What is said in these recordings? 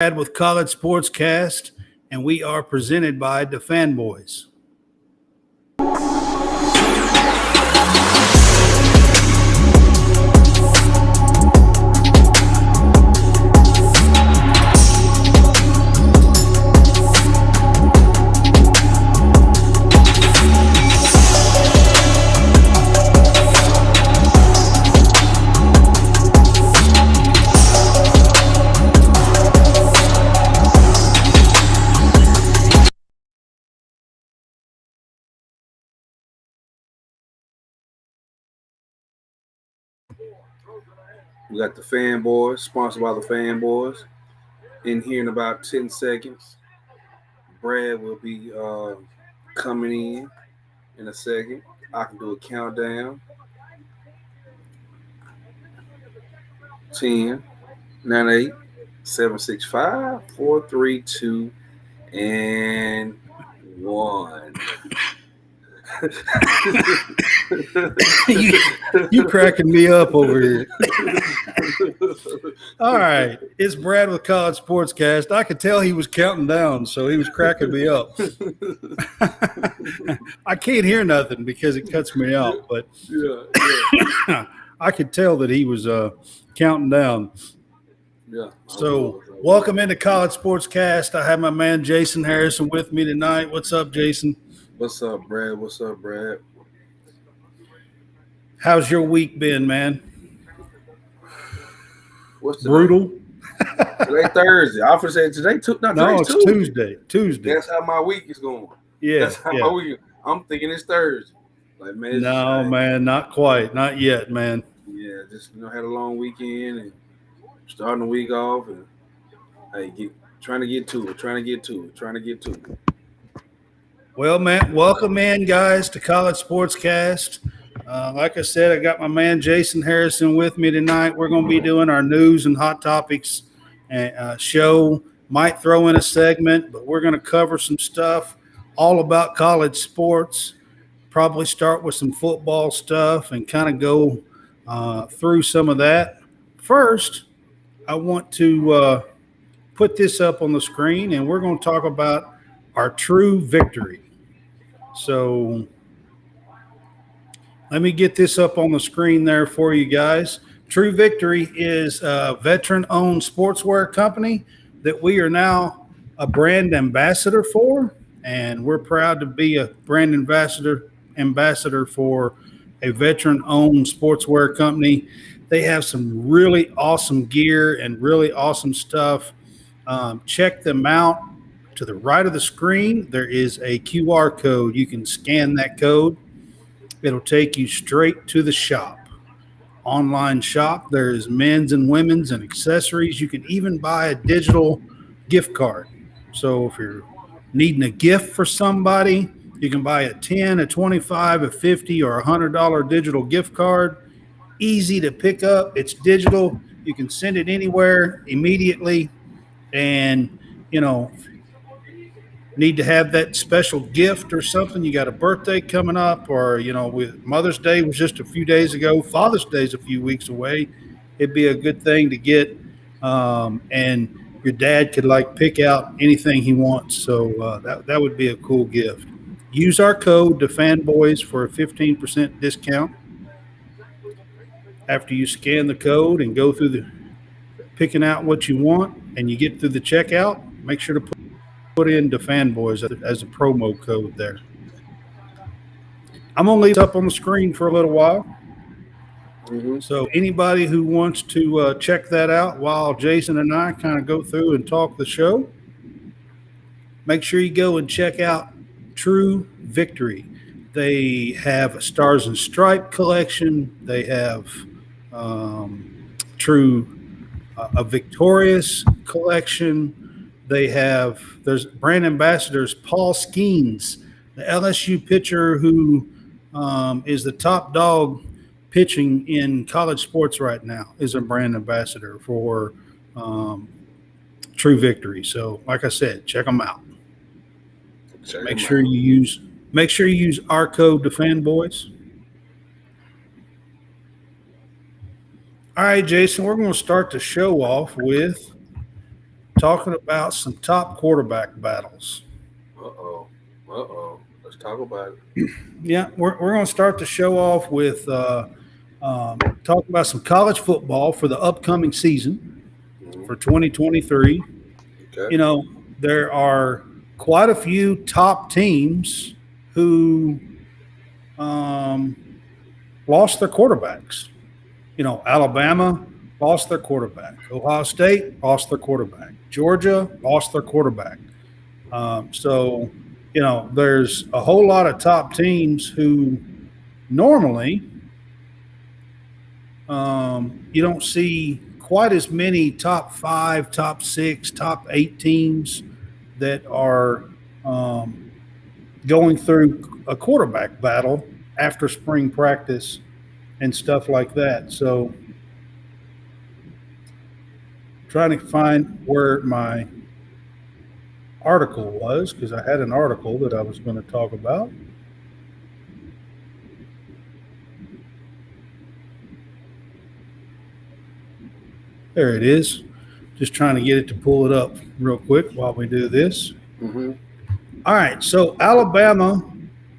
With College SportsCast, and we are presented by the Fanboys. We got the Fanboys, sponsored by the Fanboys. In here in about 10 seconds, Brad will be coming in a second. I can do a countdown. 10, 9, 8, 7, 6, 5, 4, 3, 2, and 1. you cracking me up over here. All right, it's Brad with College SportsCast. I could tell he was counting down, so he was cracking me up. I can't hear nothing because it cuts me out, but yeah. I could tell that he was counting down. Yeah. So, welcome into College SportsCast. I have my man Jason Harrison with me tonight. What's up, Jason? What's up, Brad? What's up, Brad? How's your week been, man? What's today? Brutal. Today Thursday. I was say today. No, it's Tuesday. Tuesday. That's how my week is going. Yeah. That's how my week. I'm thinking it's Thursday. Like man. No, man, not quite. Not yet, man. Yeah, just had a long weekend and starting the week off and trying to get to it. Well, man, welcome in, guys, to College SportsCast. Like I said, I got my man Jason Harrison with me tonight. We're going to be doing our news and hot topics show. Might throw in a segment, but we're going to cover some stuff all about college sports. Probably start with some football stuff and kind of go through some of that. First, I want to put this up on the screen, and we're going to talk about our true victory. So let me get this up on the screen there for you guys. True Victory is a veteran-owned sportswear company that we are now a brand ambassador for, and we're proud to be a brand ambassador for a veteran-owned sportswear company. They have some really awesome gear and really awesome stuff. Check them out. To the right of the screen, there is a QR code. You can scan that code. It'll take you straight to the shop. Online shop. There's men's and women's and accessories. You can even buy a digital gift card. So if you're needing a gift for somebody, you can buy a 10, a 25, a 50, or $100 digital gift card. Easy to pick up. It's digital. You can send it anywhere immediately. And, need to have that special gift or something, you got a birthday coming up, or with Mother's Day was just a few days ago, Father's Day is a few weeks away, it'd be a good thing to get, and your dad could pick out anything he wants. So that would be a cool gift. Use our code, the Fanboys, for a 15% discount. After you scan the code and go through picking out what you want, and you get through the checkout, make sure to put in the Fanboys as a promo code there. I'm going to leave it up on the screen for a little while. Mm-hmm. So anybody who wants to check that out while Jason and I kind of go through and talk the show, make sure you go and check out True Victory. They have a Stars and Stripe collection. They have a Victorious collection. There's brand ambassadors, Paul Skeens, the LSU pitcher who is the top dog pitching in college sports right now, is a brand ambassador for True Victory. So, like I said, check them out. Make sure you use our code, the Fanboys. All right, Jason, we're going to start the show off with talking about some top quarterback battles. Uh-oh. Uh-oh. Let's talk about it. Yeah, we're going to start the show off with talking about some college football for the upcoming season Mhm. for 2023. Okay. You know, there are quite a few top teams who um, lost their quarterbacks. Alabama lost their quarterback. Ohio State lost their quarterback. Georgia lost their quarterback. So, there's a whole lot of top teams who normally you don't see quite as many top five, top six, top eight teams that are um, going through a quarterback battle after spring practice and stuff like that. So, trying to find where my article was because I had an article that I was going to talk about. There it is. Just trying to get it to pull it up real quick while we do this. Mm-hmm. All right. So Alabama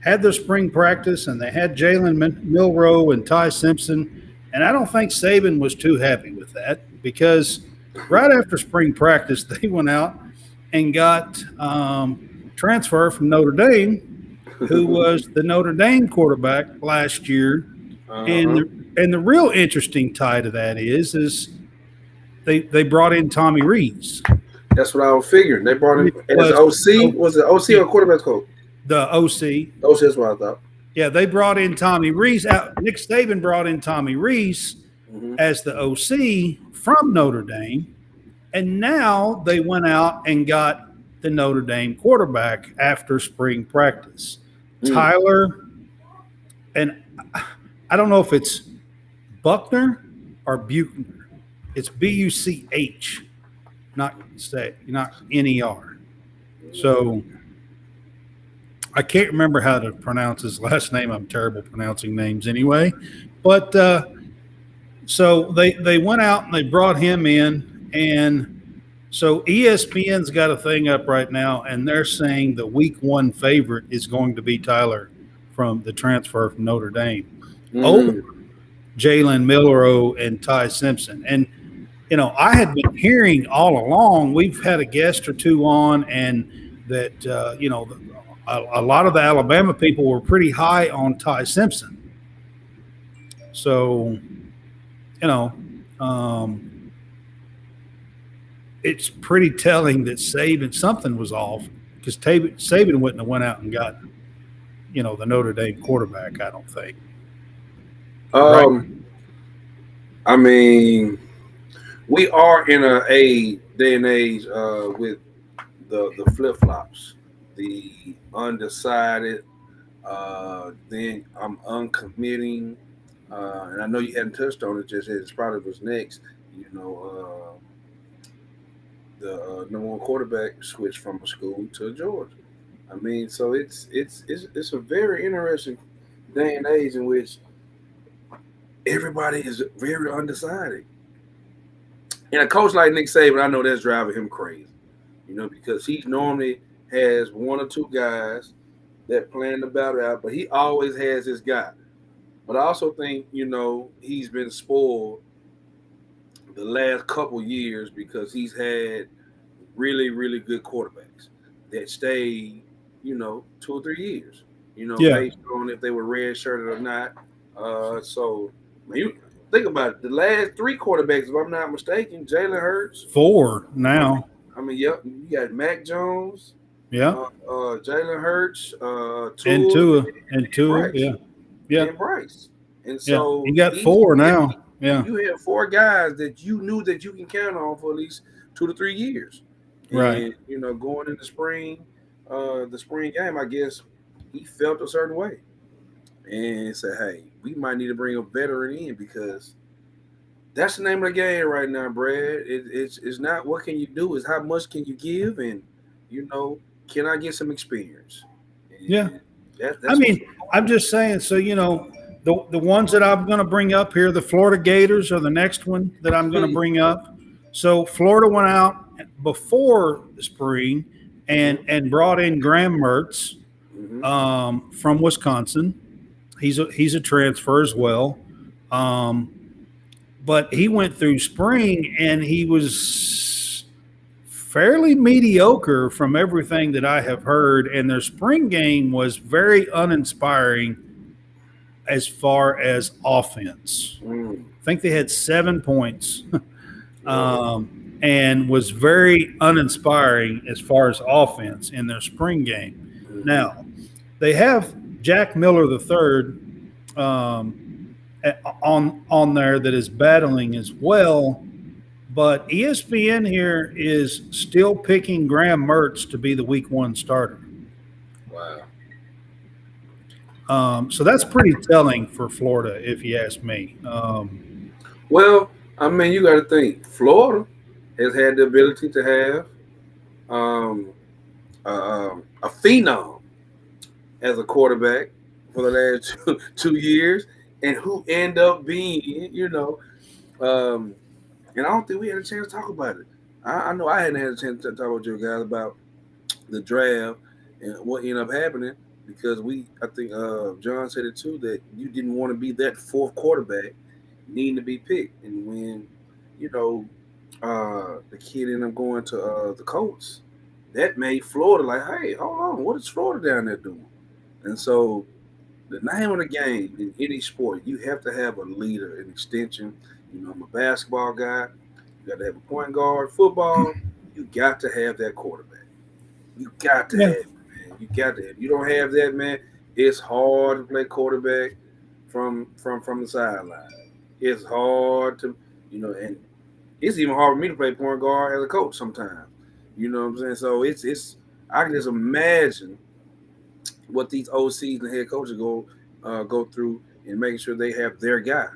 had their spring practice and they had Jalen Milroe and Ty Simpson. And I don't think Saban was too happy with that because right after spring practice, they went out and got transfer from Notre Dame, who was the Notre Dame quarterback last year. And Uh-huh. the real interesting tie to that is they brought in Tommy Rees. That's what I was figuring. They brought him Which as was OC. Was it OC or quarterback coach? the OC. OC, that's what I thought. Yeah, they brought in Tommy Rees. Nick Saban brought in Tommy Rees Mm-hmm. as the OC from Notre Dame. And now they went out and got the Notre Dame quarterback after spring practice. Mm. Tyler, and I don't know if it's Buchner or Buchner. It's Buch, not NER. So I can't remember how to pronounce his last name. I'm terrible pronouncing names anyway. But so they went out and they brought him in, and so ESPN's got a thing up right now, and they're saying the week one favorite is going to be Tyler from the transfer from Notre Dame over Mm. Jalen Milroe and Ty Simpson. And I had been hearing all along. We've had a guest or two on, and that a lot of the Alabama people were pretty high on Ty Simpson. So, you know, um, it's pretty telling that something was off because Saban wouldn't have went out and got the Notre Dame quarterback. I don't think. Right? I mean, we are in a day and age with the flip flops, the undecided. Then I'm uncommitting, and I know you hadn't touched on it. Just as probably was next. The number one quarterback switched from a school to Georgia. I mean, so it's a very interesting day and age in which everybody is very undecided. And a coach like Nick Saban, I know that's driving him crazy, because he normally has one or two guys that plan the battle out, but he always has his guy. But I also think, he's been spoiled the last couple years because he's had really, really good quarterbacks that stayed, 2 or 3 years, Yeah. based on if they were red shirted or not. So you think about it. The last three quarterbacks, if I'm not mistaken, Jalen Hurts. 4 now. Yep. You got Mac Jones, Yeah. Jalen Hurts, And Tua, Tua. Bryce, Yeah. Yeah. and Bryce. And Yeah. so You got 4 now. Yeah. You have 4 guys that you knew that you can count on for at least 2 to 3 years. Right. And going in the spring game, I guess he felt a certain way and said, "Hey, we might need to bring a veteran in because that's the name of the game right now, Brad. It's not what can you do, it's how much can you give, and can I get some experience?" And Yeah. that's I mean, I'm just saying. So the ones that I'm going to bring up here, the Florida Gators are the next one that I'm going to bring up. So Florida went out before the spring and brought in Graham Mertz from Wisconsin. He's a transfer as well. But he went through spring and he was fairly mediocre from everything that I have heard. And their spring game was very uninspiring as far as offense. I think they had 7 points and was very uninspiring as far as offense in their spring game. Now, they have Jack Miller III on there that is battling as well. But ESPN here is still picking Graham Mertz to be the week 1 starter. Wow. So that's pretty telling for Florida, if you ask me. Well, I mean, you got to think Florida has had the ability to have a phenom as a quarterback for the last 2 years, and who end up being, and I don't think we had a chance to talk about it. I know I hadn't had a chance to talk with you guys about the draft and what ended up happening, because I think John said it too, that you didn't want to be that 4th quarterback needing to be picked. And when, the kid ended up going to the Colts, that made Florida like, hey, hold on, what is Florida down there doing? And so the name of the game in any sport, you have to have a leader, an extension. I'm a basketball guy. You got to have a point guard. Football, you got to have that quarterback. You got to have it, man. You got to have it. You don't have that, man, it's hard to play quarterback from the sideline. It's hard to, and it's even hard for me to play point guard as a coach sometimes. You know what I'm saying? So it's I can just imagine what these OCs and head coaches go through and making sure they have their guy.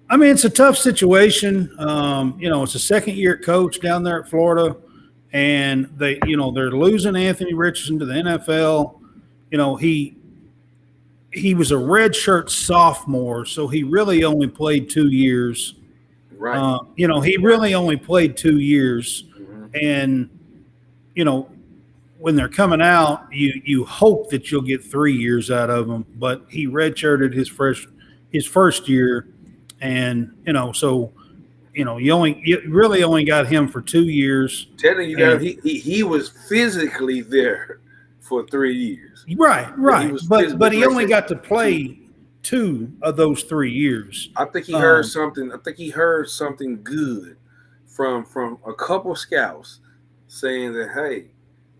I mean, it's a tough situation. It's a second-year coach down there at Florida, and they're losing Anthony Richardson to the NFL. He was a redshirt sophomore, so he really only played 2 years. Right. He really only played 2 years, and when they're coming out, you hope that you'll get 3 years out of them. But he redshirted his first year, and you really only got him for 2 years. Telling you guys, he was physically there for 3 years. Right. But he only got to play 2 of those 3 years. I think he heard something. I think he heard something good from a couple scouts saying that, hey,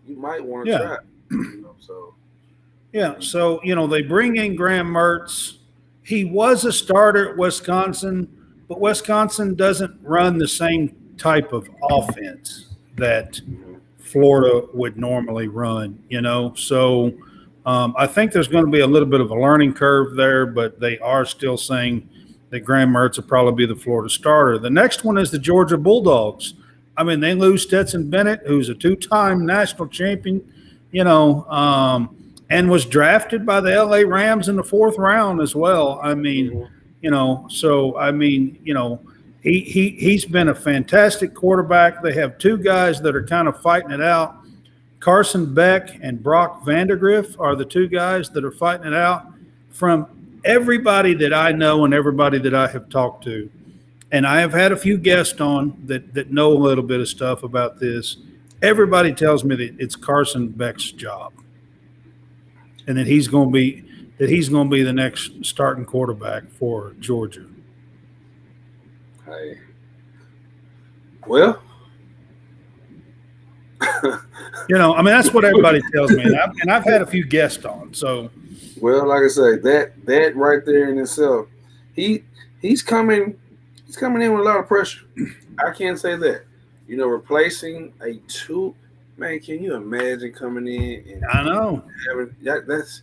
you might want to try. So they bring in Graham Mertz. He was a starter at Wisconsin, but Wisconsin doesn't run the same type of offense that Florida would normally run, So I think there's going to be a little bit of a learning curve there, but they are still saying that Graham Mertz will probably be the Florida starter. The next one is the Georgia Bulldogs. I mean, they lose Stetson Bennett, who's a 2-time national champion, and was drafted by the LA Rams in the 4th round as well. I mean, he's been a fantastic quarterback. They have 2 guys that are kind of fighting it out. Carson Beck and Brock Vandagriff are the 2 guys that are fighting it out. From everybody that I know and everybody that I have talked to, and I have had a few guests on that know a little bit of stuff about this, everybody tells me that it's Carson Beck's job, and that he's going to be the next starting quarterback for Georgia. Hey. Well, that's what everybody tells me, and I've had a few guests on. So, well, like I say, that right there in itself, he's coming in with a lot of pressure. I can't say that. Replacing a 2, man. Can you imagine coming in and I know having that's.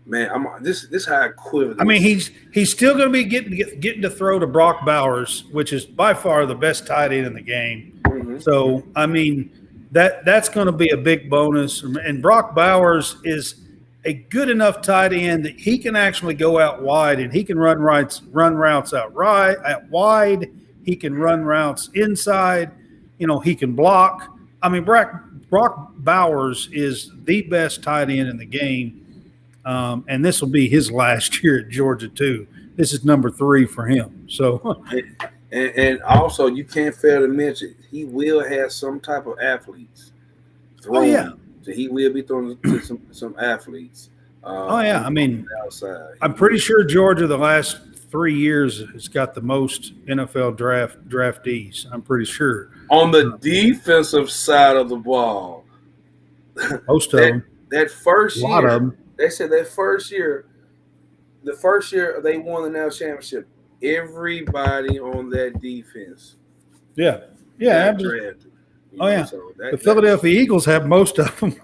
Man, this how I quiver. I mean, he's still going to be getting to throw to Brock Bowers, which is by far the best tight end in the game. So, I mean, that's going to be a big bonus. And Brock Bowers is a good enough tight end that he can actually go out wide, and he can run routes out wide. He can run routes inside. He can block. I mean, Brock Bowers is the best tight end in the game. And this will be his last year at Georgia, too. This is number 3 for him. So, and also, you can't fail to mention, he will have some type of athletes thrown. Oh, yeah. So he will be throwing to some athletes. Oh, yeah. I mean, outside. I'm pretty sure Georgia the last 3 years has got the most NFL draftees. I'm pretty sure. On the defensive side of the ball, most of them. That first year, a lot of them. They said that first year, the first year they won the national championship, everybody on that defense. Yeah. Drafted. So the Philadelphia Eagles have most of them.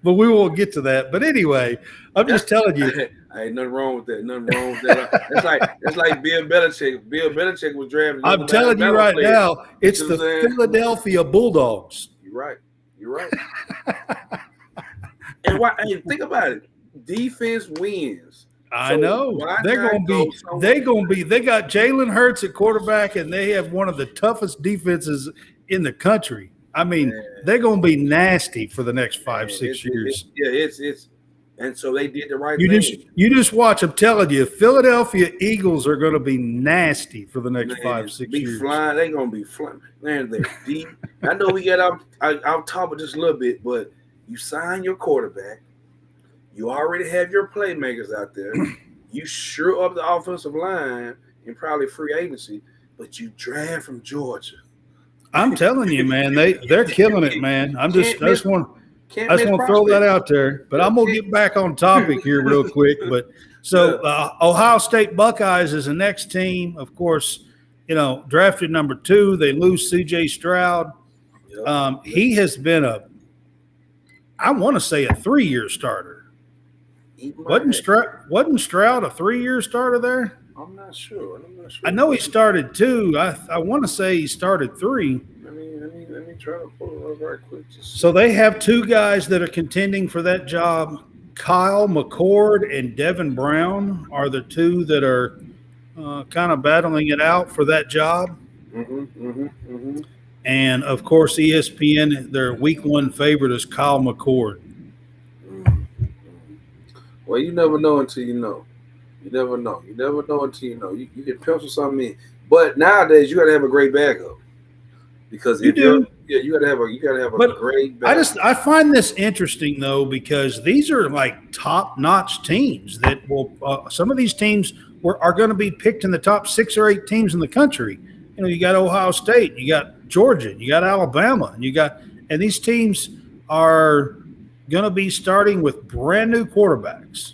But we won't get to that. But anyway, I'm just telling you. Ain't nothing wrong with that. Nothing wrong with that. It's like Bill Belichick. Bill Belichick was drafted. I'm telling you right now, it's the Philadelphia Bulldogs. You're right. And why? Hey, think about it. Defense wins. I know. They're gonna be. They got Jalen Hurts at quarterback, and they have one of the toughest defenses in the country. I mean, they're gonna be nasty for the next 5-6 years. It's and so they did the right thing. You just watch. I'm telling you, Philadelphia Eagles are going to be nasty for the next 5-6 years. Flying. They're going to be flying. Man, they're deep. I know we got out top of just a little bit, but you sign your quarterback. You already have your playmakers out there. You sure up the offensive line and probably free agency, but you draft from Georgia. I'm telling you, man, they're killing it, man. I just want to throw that out there, but I'm going to get back on topic here real quick. But so Ohio State Buckeyes is the next team. Of course, drafted number 2. They lose C.J. Stroud. He has been I want to say a 3-year starter. Wasn't Stroud a 3-year starter there? I'm not sure. I know he started 2. I want to say he started 3. Let me try to pull it up right quick. So they have 2 guys that are contending for that job. Kyle McCord and Devin Brown are the 2 that are kind of battling it out for that job. And, of course, ESPN, their week 1 favorite is Kyle McCord. Well, you never know until you know. You never know until you know. You can pencil something in. But nowadays, you got to have a great backup. Because you got to have a great backup. I find this interesting, though, because these are like top-notch teams that will some of these teams are going to be picked in the top 6 or 8 teams in the country. You got Ohio State, you got Georgia, you got Alabama, and these teams are going to be starting with brand new quarterbacks.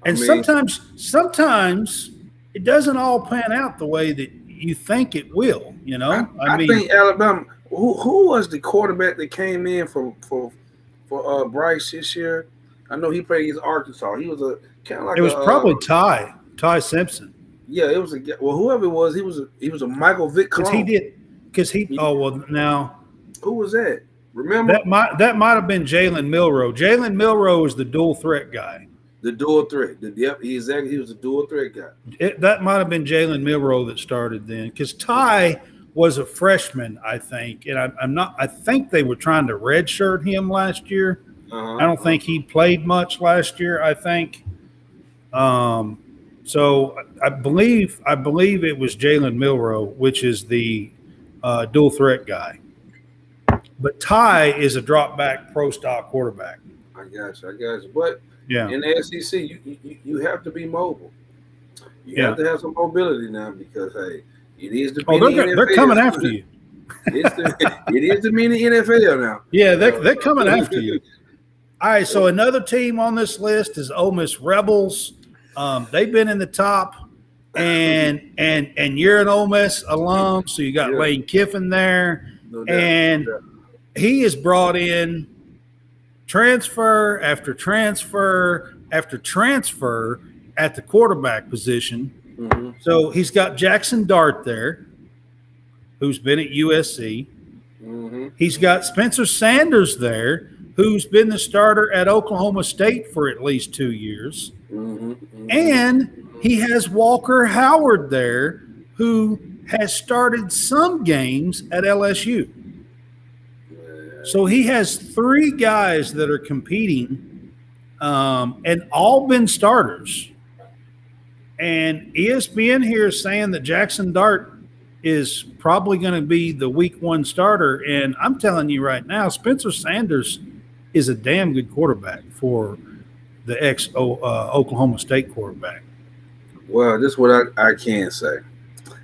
And sometimes it doesn't all pan out the way that you think it will, I think Alabama, who was the quarterback that came in for Bryce this year? I know he played against Arkansas. He was it was probably Ty Simpson. Yeah, it was whoever it was, he was a Michael Vick clone. Now who was that? Remember that might have been Jalen Milroe. Jalen Milroe is the dual threat guy. The dual threat. He was a dual threat guy. That might have been Jalen Milroe that started then, because Ty was a freshman, I think, and I think they were trying to redshirt him last year. I don't think he played much last year. I think. So I believe it was Jalen Milroe, which is the dual threat guy. But Ty is a drop back pro style quarterback. I got you. But in the SEC, you have to be mobile. You have to have some mobility now, because it is the they're coming after you. It is the mini NFL now. Yeah, they're coming after you. All right, so another team on this list is Ole Miss Rebels. They've been in the top, and you're an Ole Miss alum, so you got Lane Kiffin there, and he has brought in transfer after transfer after transfer at the quarterback position. Mm-hmm. So he's got Jackson Dart there, who's been at USC. Mm-hmm. He's got Spencer Sanders there, who's been the starter at Oklahoma State for at least 2 years. Mm-hmm. Mm-hmm. And he has Walker Howard there, who has started some games at LSU. So he has 3 guys that are competing, and all been starters. And ESPN here is saying that Jackson Dart is probably going to be the week 1 starter. And I'm telling you right now, Spencer Sanders is a damn good quarterback for the Oklahoma State quarterback. Well, this is what I can say,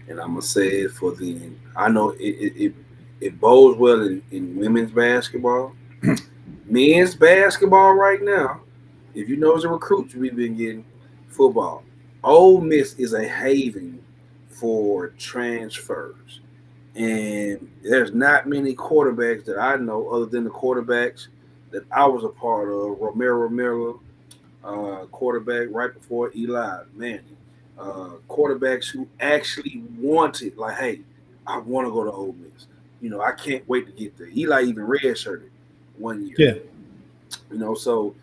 and I'm gonna say it for the. I know it bodes well in women's basketball, men's basketball right now. If you know as a recruit, we've been getting football. Ole Miss is a haven for transfers, and there's not many quarterbacks that I know other than the quarterbacks that I was a part of. Romero Miller, quarterback right before Eli Manning. Quarterbacks who actually wanted, like, hey, I want to go to Ole Miss. I can't wait to get there. Eli even redshirted 1 year. Yeah. So,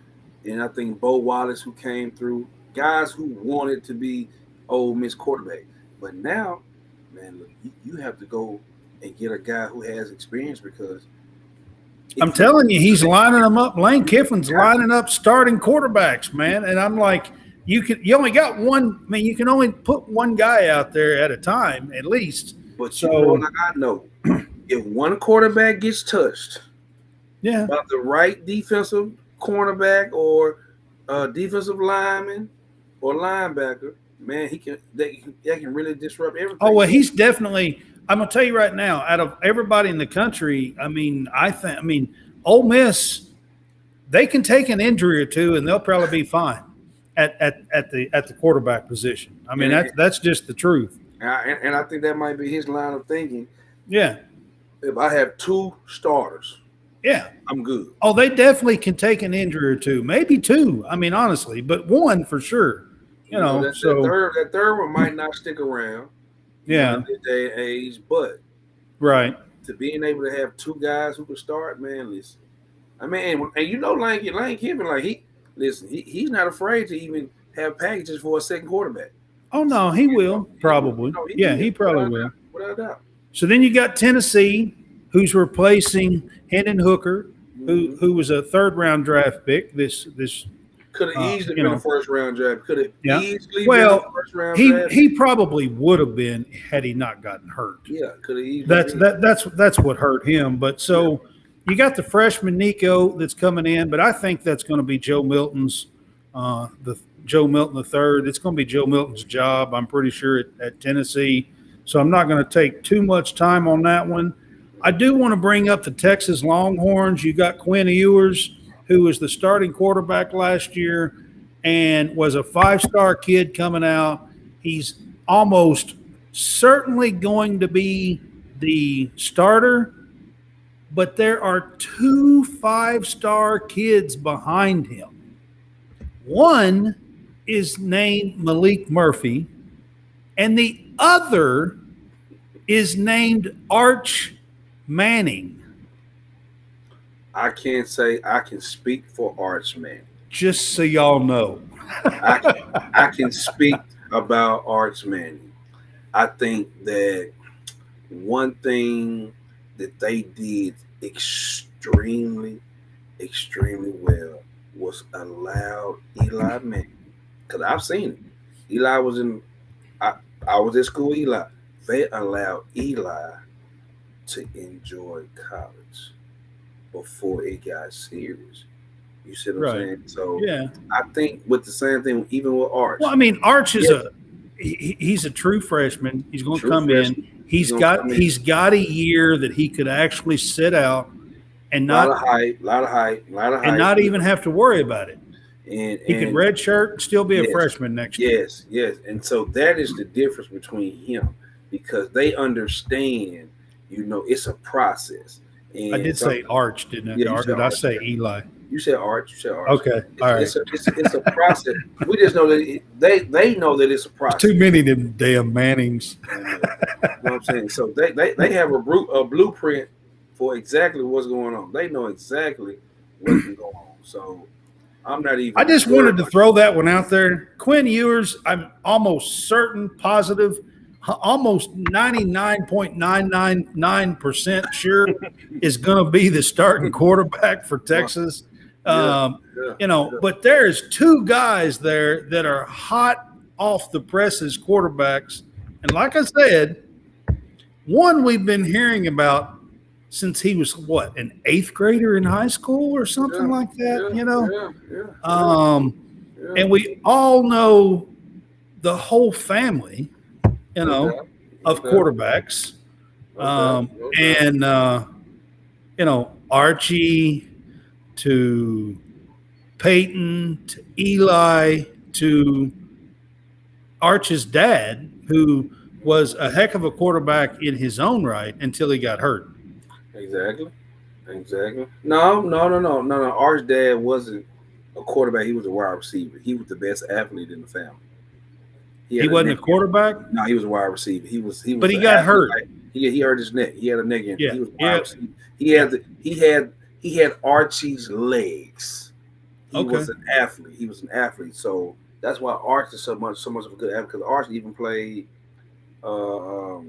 and I think Bo Wallace, who came through, guys who wanted to be Ole Miss quarterback. But now, man, look, you have to go and get a guy who has experience because I'm telling you, he's lining them up. Lane Kiffin's lining up starting quarterbacks, man. And I'm like, you only got one. I mean, you can only put one guy out there at a time, at least. But like I know, if one quarterback gets touched, yeah, by the right defensive cornerback or defensive lineman or linebacker, man, they can really disrupt everything. Oh well, he's definitely. I'm gonna tell you right now, out of everybody in the country, I mean, Ole Miss, they can take an injury or two and they'll probably be fine at the quarterback position. I mean, that's just the truth. And I think that might be his line of thinking. Yeah. If I have 2 starters, yeah, I'm good. Oh, they definitely can take an injury or 2, maybe 2. I mean, honestly, but 1 for sure. That third one might not stick around. Yeah. In this day and age, but right to being able to have 2 guys who can start, man, listen. I mean, and Lane Kiffin, like he's not afraid to even have packages for a second quarterback. Oh no, he will probably. He probably will. Without a doubt. So then you got Tennessee, who's replacing Hendon Hooker, who was a 3rd-round draft pick. This could have easily been a 1st-round draft. Could have easily been a 1st-round draft. He probably would have been had he not gotten hurt. Yeah, could have easily. That's what hurt him. But so you got the freshman Nico that's coming in, but I think that's going to be Joe Milton's Joe Milton III. It's going to be Joe Milton's job, I'm pretty sure, at Tennessee. So I'm not going to take too much time on that one. I do want to bring up the Texas Longhorns. You got Quinn Ewers, who was the starting quarterback last year and was a 5-star kid coming out. He's almost certainly going to be the starter, but there are 2 5-star kids behind him. One is named Malik Murphy, and the other is named Arch Manning. I can't say I can speak for Arch Manning. Just so y'all know. I can speak about Arch Manning. I think that one thing that they did extremely, extremely well was allow Eli Manning. Because I've seen it. Eli was I was at school with Eli. They allowed Eli to enjoy college before it got serious. You see what I'm saying? So I think with the same thing, even with Arch. Well, I mean, Arch is he's a true freshman. He's going to come in. He's got a year that he could actually sit out and not a lot of hype, and not even have to worry about it. And he could redshirt and still be a freshman next year. Yes. And so that is the difference between him, because they understand, it's a process. And I did say Arch, didn't I? Yeah, did I say Eli? You said Arch. Okay. All right. It's a process. We just know that they know that it's a process. Too many of them damn Mannings. You know what I'm saying? So they have a blueprint for exactly what's going on. They know exactly what can go on. So I'm not even. I just wanted to throw that one out there. Quinn Ewers, I'm almost certain, positive, almost 99.999% sure is going to be the starting quarterback for Texas. But there's two guys there that are hot off the presses quarterbacks. And like I said, one we've been hearing about since he was an eighth grader in high school or something like that, and we all know the whole family, of quarterbacks. Archie to Peyton to Eli to Arch's dad, who was a heck of a quarterback in his own right until he got hurt. Exactly. No. Arch's dad wasn't a quarterback. He was a wide receiver. He was the best athlete in the family. He wasn't a quarterback? No, he was a wide receiver. He was. But he got hurt. He hurt his neck. He had a neck injury. Yeah. He was a wide receiver. He had Archie's legs. He was an athlete. So that's why Arch is so much of a good athlete, because Arch even played. All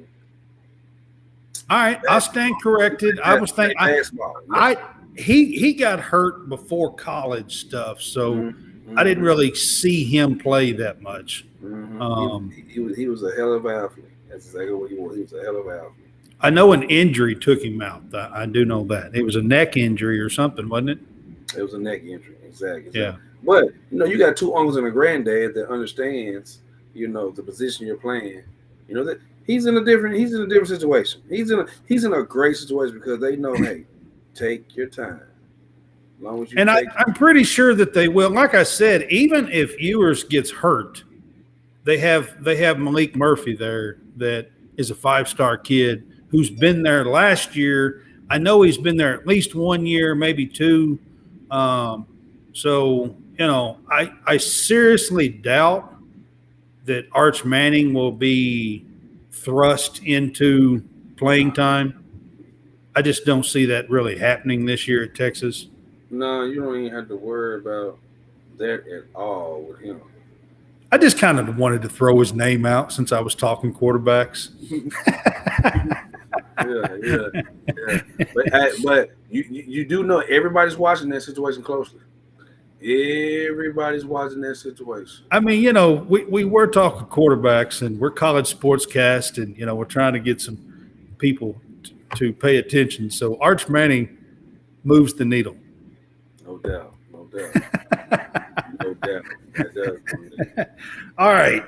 right, I'll stand corrected. I was thinking basketball. He got hurt before college stuff, so I didn't really see him play that much. He was a hell of an athlete. That's exactly what he was. He was a hell of an athlete. I know an injury took him out. I do know that. It was a neck injury or something, wasn't it? It was a neck injury, exactly. Yeah. But you got two uncles and a granddad that understands, the position you're playing. That he's in a different situation. He's in a great situation because they know, hey, take your time. As long as you I'm pretty sure that they will. Like I said, even if Ewers gets hurt, they have Malik Murphy there that is a 5-star kid who's been there last year. I know he's been there at least 1 year, maybe 2. I seriously doubt that Arch Manning will be thrust into playing time. I just don't see that really happening this year at Texas. No, you don't even have to worry about that at all with him. I just kind of wanted to throw his name out since I was talking quarterbacks. Yeah. But you do know everybody's watching that situation closely. Everybody's watching that situation. I mean, we were talking quarterbacks, and we're college sportscast, and we're trying to get some people to pay attention. So Arch Manning moves the needle. No doubt. All right.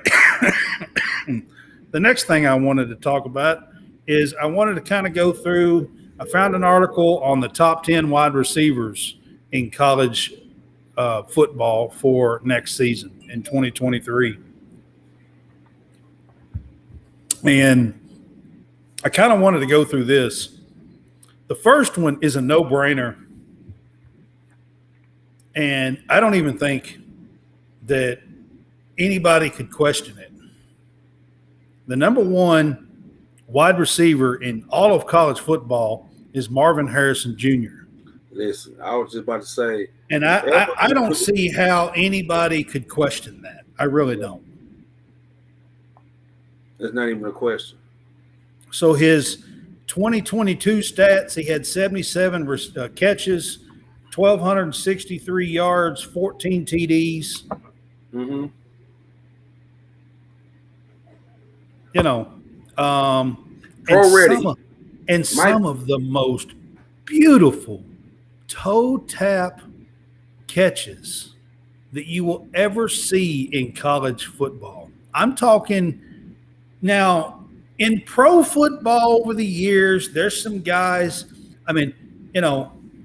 The next thing I wanted to talk about is I wanted to kind of go through. I found an article on the top 10 wide receivers in college football for next season in 2023. And I kind of wanted to go through this. The first one is a no-brainer. And I don't even think that anybody could question it. The number one wide receiver in all of college football is Marvin Harrison Jr. Listen, I was just about to say. And I don't see how anybody could question that. I really don't. It's not even a question. So his 2022 stats, he had 77 catches, 1,263 yards, 14 TDs. Mm-hmm. Some of the most beautiful toe tap catches that you will ever see in college football. I'm talking now in pro football over the years, there's some guys,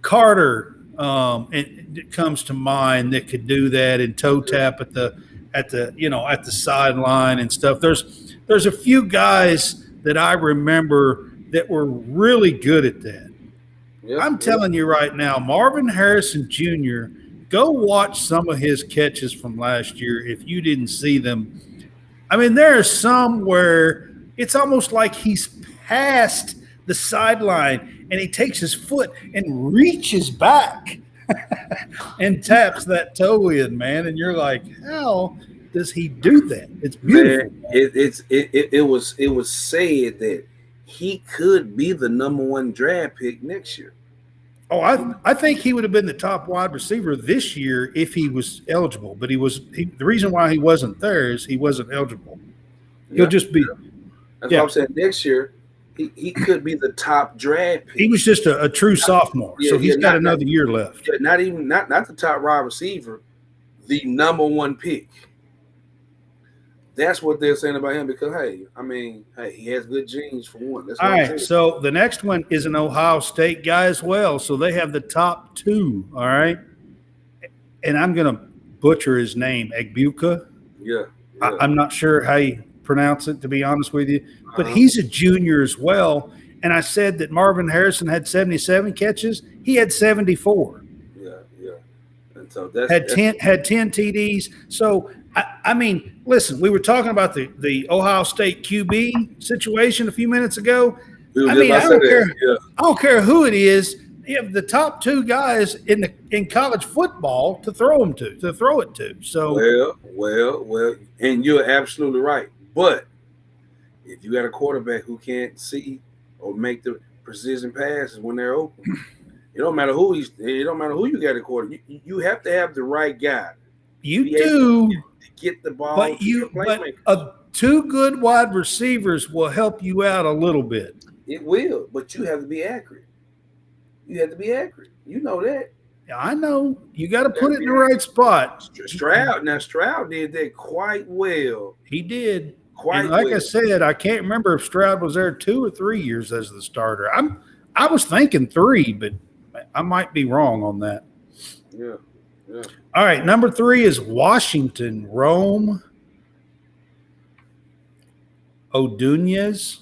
Carter, it comes to mind that could do that and toe tap at the sideline and stuff. There's a few guys that I remember that were really good at that. Yep, I'm telling you right now, Marvin Harrison Jr., go watch some of his catches from last year if you didn't see them. There are some where it's almost like he's past the sideline and he takes his foot and reaches back and taps that toe in, man. And you're like, how does he do that? It's beautiful. Man, it was said that he could be the number one draft pick next year. Oh, I think he would have been the top wide receiver this year if he was eligible. But the reason why he wasn't there is he wasn't eligible. He'll just be. That's what I'm saying. Next year, he could be the top draft pick. He was just a true sophomore, so he's got another year left. Not the top wide receiver, the number one pick. That's what they're saying about him because, he has good genes for one. That's all right, so the next one is an Ohio State guy as well. So they have the top two, all right? And I'm going to butcher his name, Egbuka. Yeah. I'm not sure how you pronounce it, to be honest with you. But he's a junior as well. And I said that Marvin Harrison had 77 catches. He had 74. Yeah. And so had 10 TDs. So I mean, listen, we were talking about the Ohio State QB situation a few minutes ago. I don't care who it is. You have the top two guys in college football to throw it to. So well, and you're absolutely right. But if you got a quarterback who can't see or make the precision passes when they're open, it don't matter who you got a quarterback. You have to have the right guy. You do. Get the ball, but two good wide receivers will help you out a little bit. It will, but you have to be accurate. You know that. Yeah, I know. You got to put it in the right spot. Stroud did that quite well. He did. I said, I can't remember if Stroud was there 2 or 3 years as the starter. I was thinking 3, but I might be wrong on that. Yeah. All right, number 3 is Washington Rome Odunze.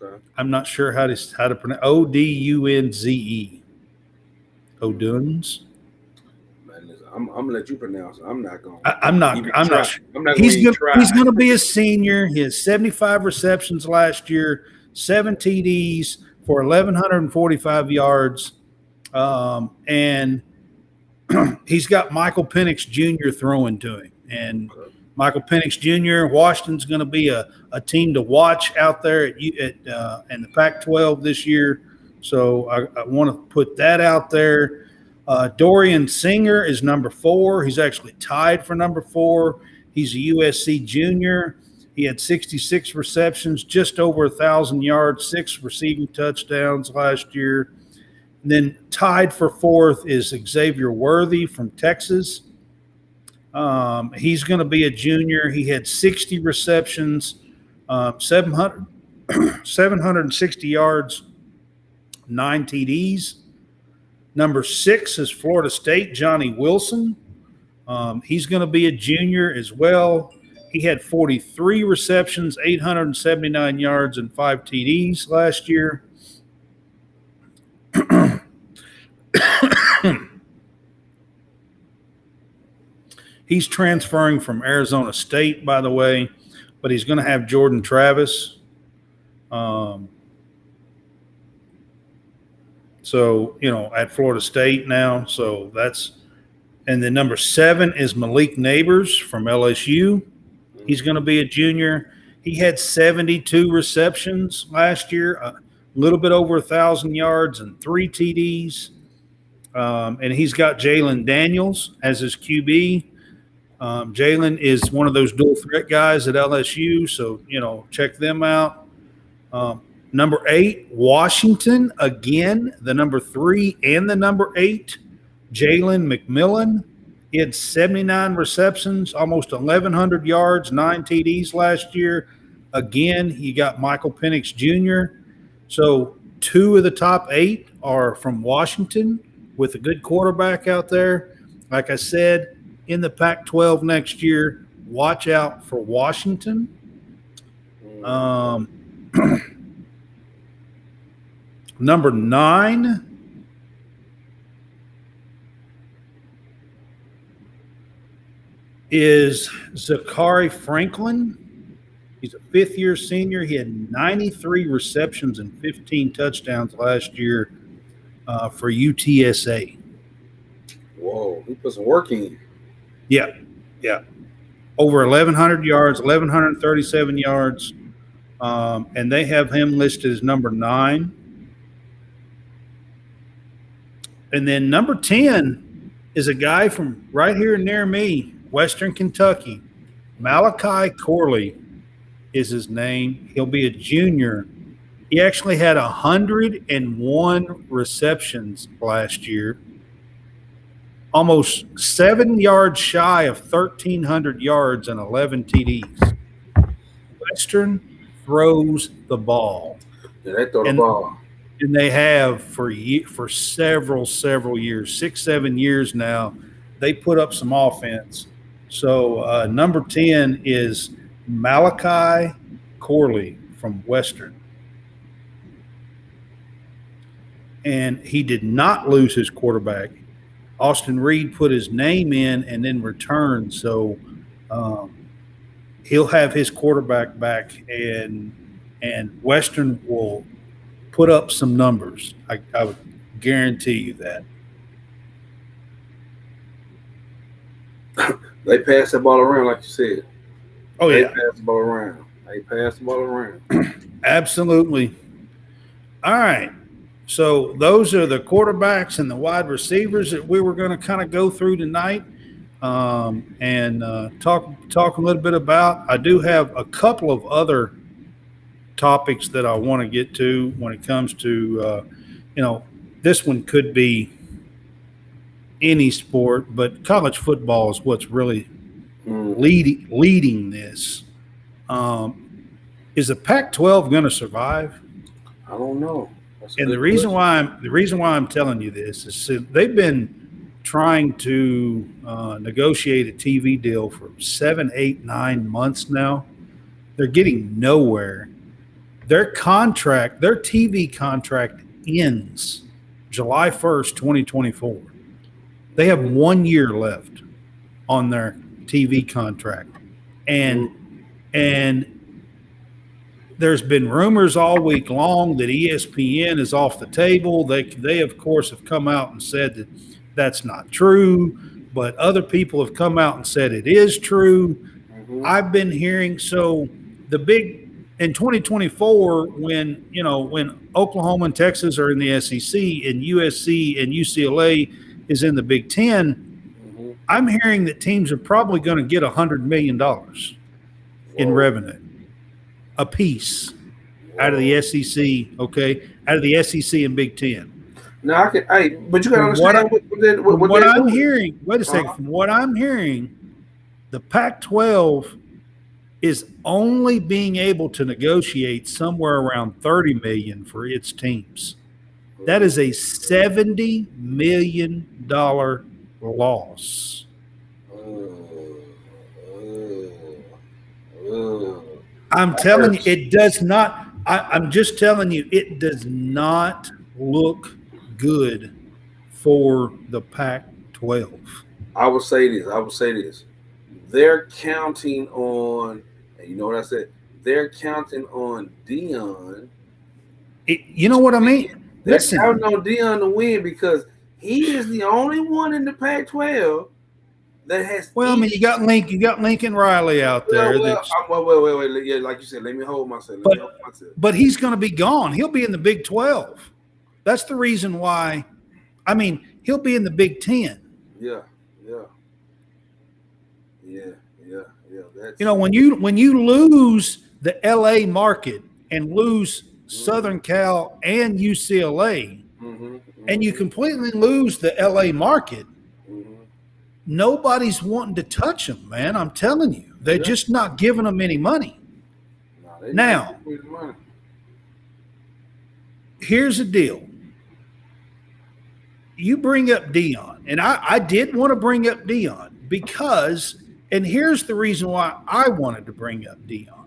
Okay. I'm not sure how to pronounce Odunze. Odunze. I'm gonna let you pronounce it. I'm not going. I'm not. He's going to be a senior. He has 75 receptions last year, 7 TDs for 1,145 yards, and he's got Michael Penix Jr. throwing to him. And Michael Penix Jr., Washington's going to be a team to watch out there in the Pac-12 this year. So I want to put that out there. Dorian Singer is number 4. He's actually tied for number 4. He's a USC junior. He had 66 receptions, just over 1,000 yards, 6 receiving touchdowns last year. And then tied for 4th is Xavier Worthy from Texas. He's going to be a junior. He had 60 receptions, 760 yards, 9 TDs. Number 6 is Florida State, Johnny Wilson. He's going to be a junior as well. He had 43 receptions, 879 yards, and 5 TDs last year. He's transferring from Arizona State, by the way, but he's going to have Jordan Travis. So, at Florida State now. So and then number 7 is Malik Neighbors from LSU. He's going to be a junior. He had 72 receptions last year, a little bit over 1,000 yards and 3 TDs. And he's got Jalen Daniels as his QB. Jalen is one of those dual threat guys at LSU, so, check them out. Number 8, Washington, again, the number 3 and the number 8, Jalen McMillan. He had 79 receptions, almost 1,100 yards, 9 TDs last year. Again, you got Michael Penix Jr. So 2 of the top 8 are from Washington with a good quarterback out there. Like I said, in the Pac-12 next year, watch out for Washington. Number 9 is Zachary Franklin. He's a 5th-year senior. He had 93 receptions and 15 touchdowns last year for UTSA. Whoa, he put some work in. Yeah. over 1,100 yards, 1,137 yards, and they have him listed as number 9. And then number 10 is a guy from right here near me, Western Kentucky. Malachi Corley is his name. He'll be a junior. He actually had 101 receptions last year, almost 7 yards shy of 1,300 yards and 11 TDs. Western throws the ball. Yeah, they throw the And ball. and they have for several years, 6-7 years now. They put up some offense. So number 10 is Malachi Corley from Western, and he did not lose his quarterback. Austin Reed put his name in and then returned, so he'll have his quarterback back, and Western will put up some numbers. I would guarantee you that. They pass the ball around, like you said. Oh, They yeah. pass the ball around. They pass the ball around. Absolutely. All right. So those are the quarterbacks and the wide receivers that we were going to kind of go through tonight, and talk a little bit about. I do have a couple of other topics that I want to get to when it comes to, this one could be any sport, but college football is what's really leading this. Is the Pac-12 going to survive? I don't know. And the reason why I'm telling you this is they've been trying to negotiate a TV deal for 7, 8, 9 months now. They're getting nowhere. Their TV contract ends July 1st, 2024. They have 1 year left on their TV contract, and there's been rumors all week long that ESPN is off the table. They of course have come out and said that that's not true, but other people have come out and said it is true. I've been hearing in 2024 when Oklahoma and Texas are in the SEC and USC and UCLA is in the Big Ten, I'm hearing that teams are probably going to get $100 million in revenue a piece out of the SEC, out of the SEC and Big Ten. Now, but you got to understand what I'm hearing. Wait a second. From what I'm hearing, the Pac-12 is only being able to negotiate somewhere around $30 million for its teams. That is a $70 million loss. I'm telling you, it does not. I'm just telling you, it does not look good for the Pac-12. I would say this. They're counting on, and you know what I said? They're counting on Dion. You know what I mean? They're counting on Dion to win because he is the only one in the Pac-12 that has. Well, I mean, you got Lincoln Riley out there. Wait. Yeah, like you said, let me hold myself. But he's going to be gone. He'll be in the Big 12. That's the reason why. I mean, he'll be in the Big 10. Yeah. That's, when you lose the LA market and lose Southern Cal and UCLA, and you completely lose the LA market, nobody's wanting to touch them, man. I'm telling you, they're just not giving them any money. Now, here's the deal. You bring up Dion, and I did want to bring up Dion because, and here's the reason why I wanted to bring up Dion.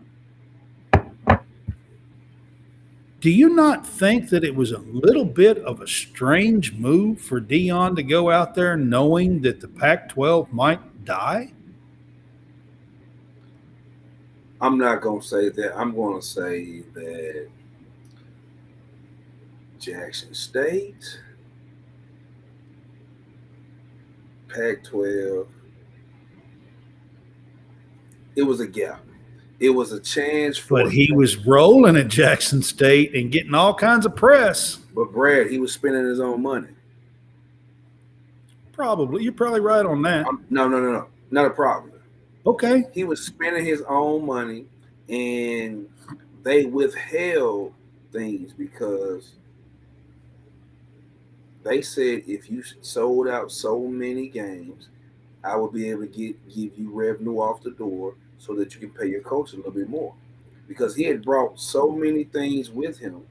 Do you not think that it was a little bit of a strange move for Dion to go out there knowing that the Pac-12 might die? I'm not going to say that. I'm going to say that Jackson State, Pac-12, It was a gap. It was a chance But for he him. was rolling at Jackson State and getting all kinds of press. But Brad, he was spending his own money. Probably. You're probably right on that. No, not a problem. Okay. He was spending his own money, and they withheld things because they said if you sold out so many games, I would be able to give you revenue off the door so that you can pay your coach a little bit more. Because he had brought so many things with him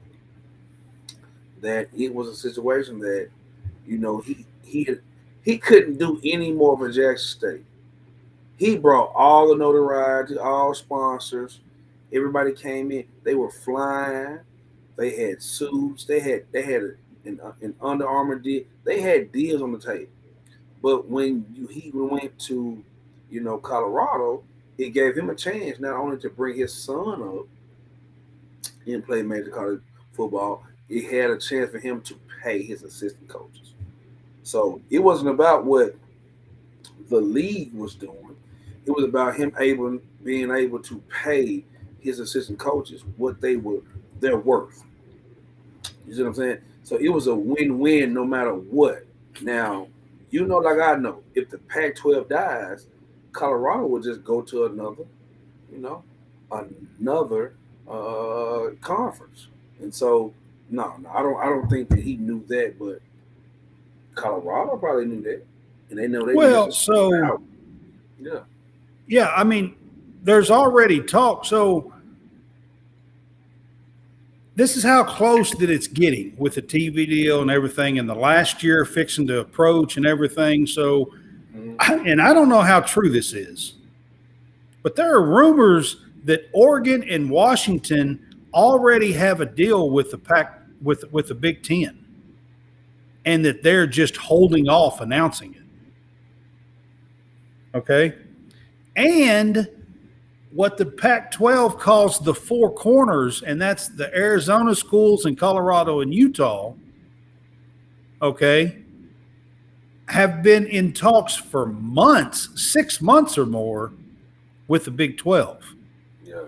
that it was a situation that, he couldn't do any more for Jackson State. He brought all the notoriety, all sponsors. Everybody came in. They were flying. They had suits. They had an Under Armour deal. They had deals on the table. But when he went to, Colorado, it gave him a chance not only to bring his son up and play major college football, it had a chance for him to pay his assistant coaches. So it wasn't about what the league was doing. It was about him being able to pay his assistant coaches what their worth. You see what I'm saying? So it was a win-win no matter what. Now, like I know, if the Pac-12 dies, Colorado will just go to you know, another conference. And so, no, I don't think that he knew that, but Colorado probably knew that, and they know they Well, needed so out. Yeah. yeah, I mean, there's already talk. So this is how close that it's getting with the TV deal and everything, and the last year fixing to approach and everything. So, and I don't know how true this is, but there are rumors that Oregon and Washington already have a deal with the Pac with the Big Ten, and that they're just holding off announcing it. Okay, and what the Pac-12 calls the four corners, and that's the Arizona schools and Colorado and Utah, okay, have been in talks for months, 6 months or more, with the Big 12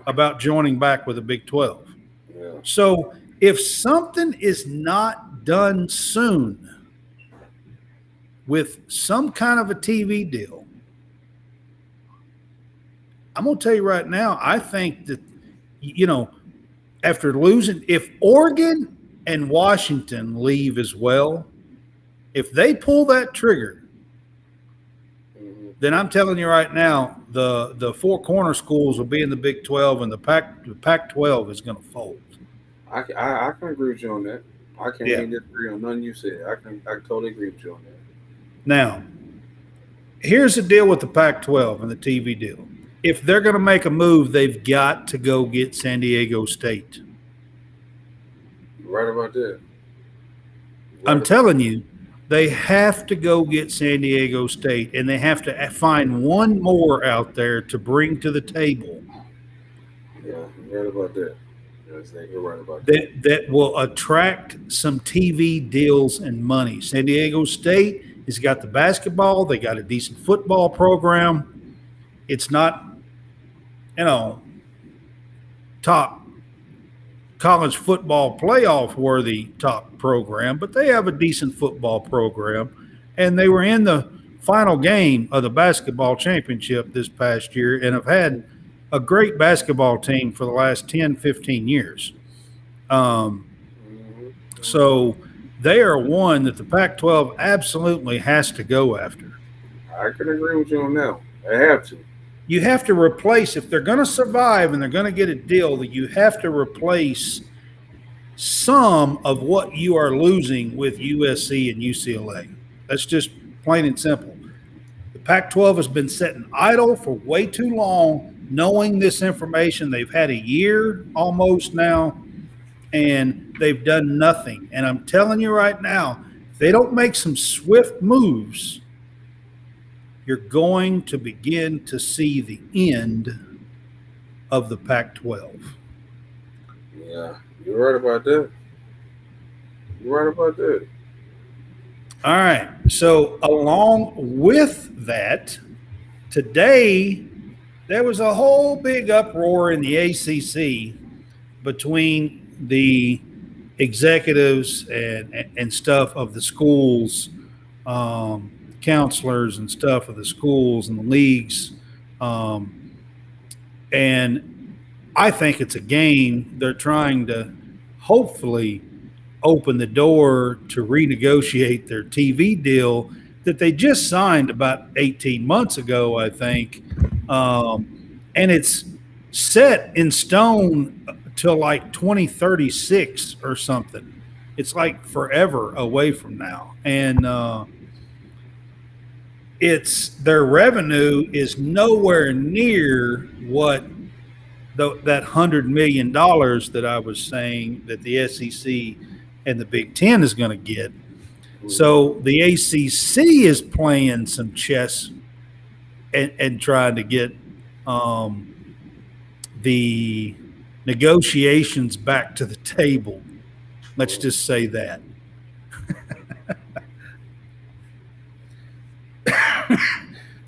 about joining back with the Big 12. Yeah. So if something is not done soon with some kind of a TV deal, I'm going to tell you right now, I think that, after losing, if Oregon and Washington leave as well, if they pull that trigger, then I'm telling you right now, the four corner schools will be in the Big 12, and the Pac-12 is going to fold. I can agree with you on that. I can't even disagree on nothing you said. I totally agree with you on that. Now, here's the deal with the Pac-12 and the TV deal. If they're going to make a move, they've got to go get San Diego State. You're right about that. I'm telling you, they have to go get San Diego State, and they have to find one more out there to bring to the table. Yeah, you're right about that. You're right about that. That will attract some TV deals and money. San Diego State has got the basketball. They got a decent football program. It's not, top college football playoff worthy top program, but they have a decent football program. And they were in the final game of the basketball championship this past year and have had a great basketball team for the last 10, 15 years. So they are one that the Pac-12 absolutely has to go after. I can agree with you on that. They have to. You have to replace, if they're going to survive and they're going to get a deal, that you have to replace some of what you are losing with USC and UCLA. That's just plain and simple. The Pac-12 has been sitting idle for way too long, knowing this information. They've had a year almost now, and they've done nothing. And I'm telling you right now, if they don't make some swift moves, you're going to begin to see the end of the Pac-12. Yeah, you're right about that. You're right about that. All right. So along with that, today there was a whole big uproar in the ACC between the executives and stuff of the schools, counselors and stuff of the schools and the leagues, um, and I think it's a game. They're trying to hopefully open the door to renegotiate their TV deal that they just signed about 18 months ago, I think. Um, and it's set in stone till like 2036 or something. It's like forever away from now. And it's their revenue is nowhere near what that $100 million that I was saying that the SEC and the Big Ten is going to get. So the ACC is playing some chess and trying to get the negotiations back to the table. Let's just say that.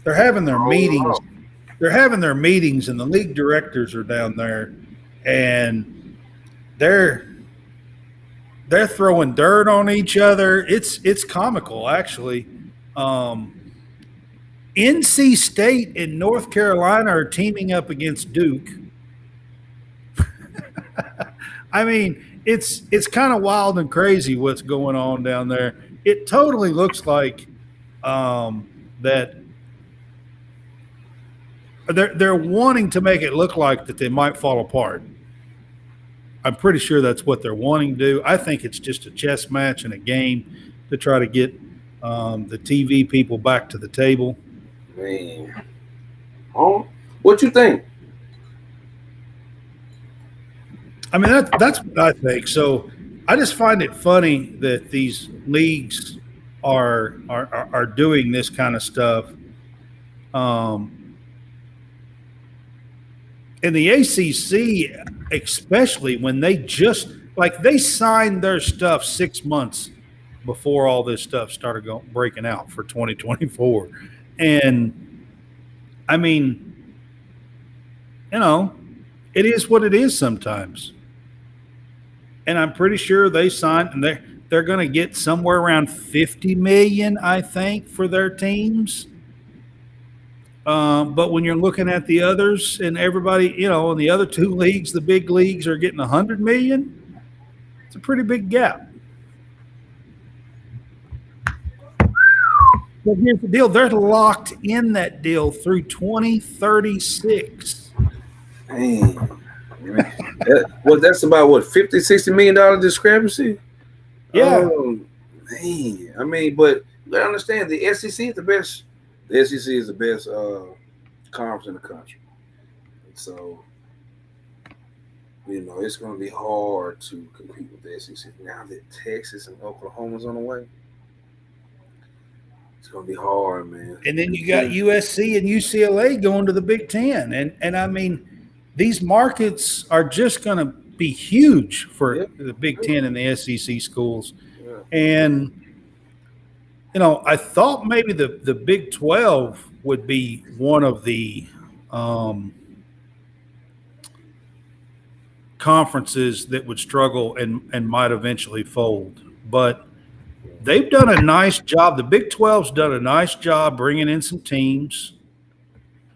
They're having their meetings. They're having their meetings, and the league directors are down there, and they're throwing dirt on each other. It's comical, actually. NC State and North Carolina are teaming up against Duke. I mean, it's kind of wild and crazy what's going on down there. It totally looks like that they're wanting to make it look like that they might fall apart. I'm pretty sure that's what they're wanting to do. I think it's just a chess match and a game to try to get the TV people back to the table. Man, oh, what you think? I mean, that's what I think. So I just find it funny that these leagues are doing this kind of stuff. In the ACC, especially when they just like they signed their stuff 6 months before all this stuff started breaking out for 2024, and I mean, it is what it is sometimes. And I'm pretty sure they signed, and they're going to get somewhere around 50 million, I think, for their teams. But when you're looking at the others and everybody, in the other two leagues, the big leagues are getting 100 million. It's a pretty big gap. But here's the deal: they're locked in that deal through 2036. Man. That's about what, $50-60 million discrepancy? Yeah. Man. I mean, but you gotta understand the SEC is the best. The SEC is the best conference in the country. And so, it's going to be hard to compete with the SEC. Now that Texas and Oklahoma's on the way, it's going to be hard, man. And then you got USC and UCLA going to the Big Ten. And I mean, these markets are just going to be huge for the Big Ten and the SEC schools. Yeah. And I thought maybe the Big 12 would be one of the conferences that would struggle and might eventually fold. But they've done a nice job. The Big 12's done a nice job bringing in some teams.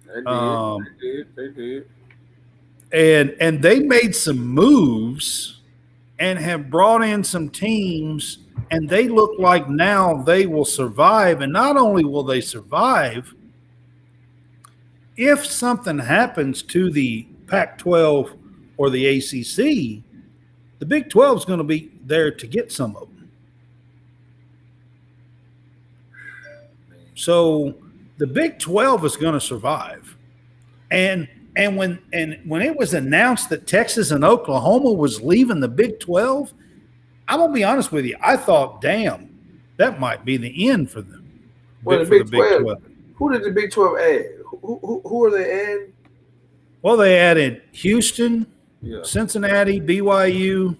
They did. And they made some moves and have brought in some teams, and they look like now they will survive. And not only will they survive, if something happens to the Pac-12 or the ACC, the Big 12 is going to be there to get some of them. So the Big 12 is going to survive. And when it was announced that Texas and Oklahoma was leaving the Big 12, I'm going to be honest with you, I thought, damn, that might be the end for them. Well, the Big 12. Who did the Big 12 add? Who are they adding? Well, they added Houston, Cincinnati, BYU,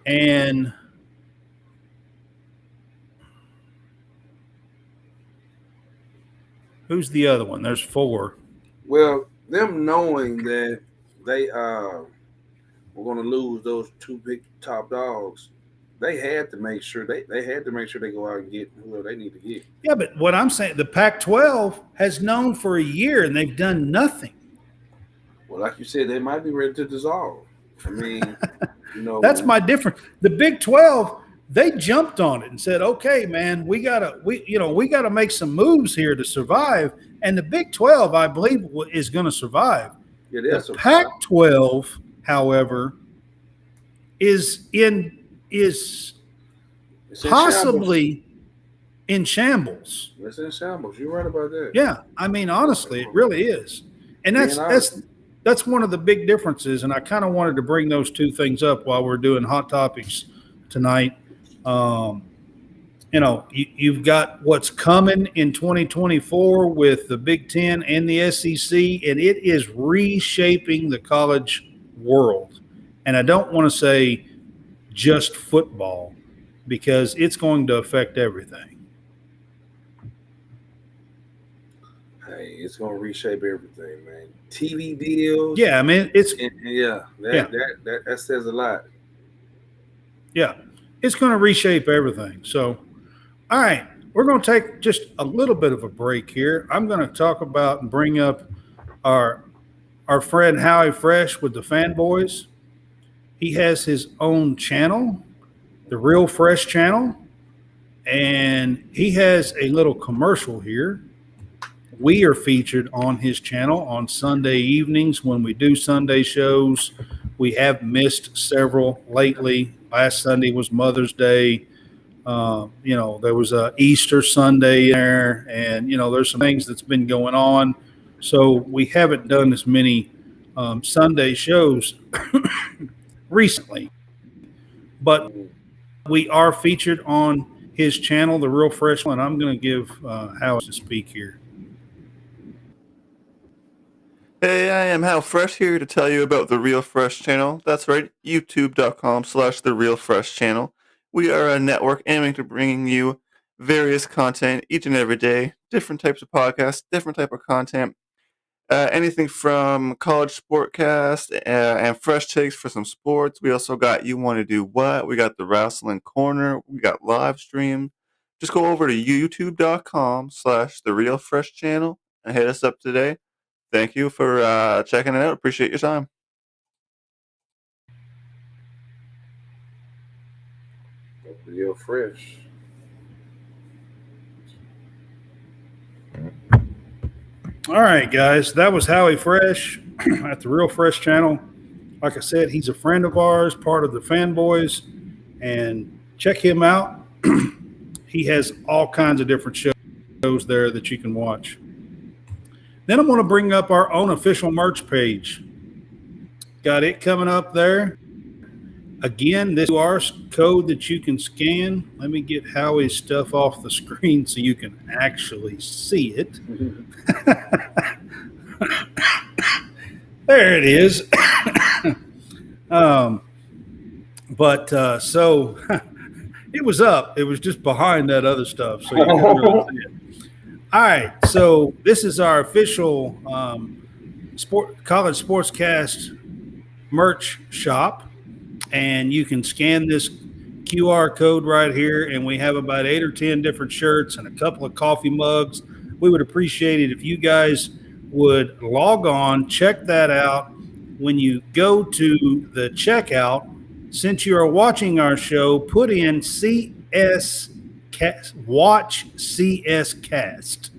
and who's the other one? There's 4. Well, them knowing that they were going to lose those two big top dogs, they had to make sure they had to make sure they go out and get whoever they need to get. Yeah, but what I'm saying, the Pac-12 has known for a year and they've done nothing. Well, like you said, they might be ready to dissolve. I mean, That's my difference. The Big 12, they jumped on it and said, "Okay, man, we gotta make some moves here to survive." And the Big 12, I believe, is going to survive. yeah, The Pac-12, however, is possibly in shambles. It's in shambles. You're right about that. Yeah, I mean, honestly, it really is, and that's one of the big differences. And I kind of wanted to bring those two things up while we're doing hot topics tonight. You've got what's coming in 2024 with the Big Ten and the SEC, and it is reshaping the college world. And I don't want to say just football because it's going to affect everything. Hey, it's going to reshape everything, man. TV deals. Yeah, I mean, that says a lot. Yeah, it's going to reshape everything. So, all right, we're going to take just a little bit of a break here. I'm going to talk about and bring up our friend Howie Fresh with the Fanboys. He has his own channel, the Real Fresh channel, and he has a little commercial here. We are featured on his channel on Sunday evenings when we do Sunday shows. We have missed several lately. Last Sunday was Mother's Day. There was a Easter Sunday there, and there's some things that's been going on. So we haven't done as many Sunday shows recently, but we are featured on his channel, the Real Fresh one. I'm going to give Hal to speak here. Hey, I am Hal Fresh here to tell you about the Real Fresh channel. That's right, youtube.com/the Real Fresh channel. We are a network aiming to bringing you various content each and every day, different types of podcasts, different type of content, anything from college SportsCast and fresh takes for some sports. We also got You Want to Do What? We got the Wrestling Corner. We got live stream. Just go over to youtube.com/the Real Fresh channel and hit us up today. Thank you for checking it out. Appreciate your time. Real Fresh. All right, guys, that was Howie Fresh at the Real Fresh channel. Like I said, he's a friend of ours, part of the Fanboys, and check him out. He has all kinds of different shows there that you can watch. Then I'm going to bring up our own official merch page. Got it coming up there. Again, this QR code that you can scan. Let me get Howie's stuff off the screen so you can actually see it. There it is. So it was up. It was just behind that other stuff, so you couldn't really see it. All right, so this is our official college SportsCast merch shop, and you can scan this QR code right here, and we have about 8 or 10 different shirts and a couple of coffee mugs. We would appreciate it if you guys would log on, check that out. When you go to the checkout, since you are watching our show, put in Watch CS Cast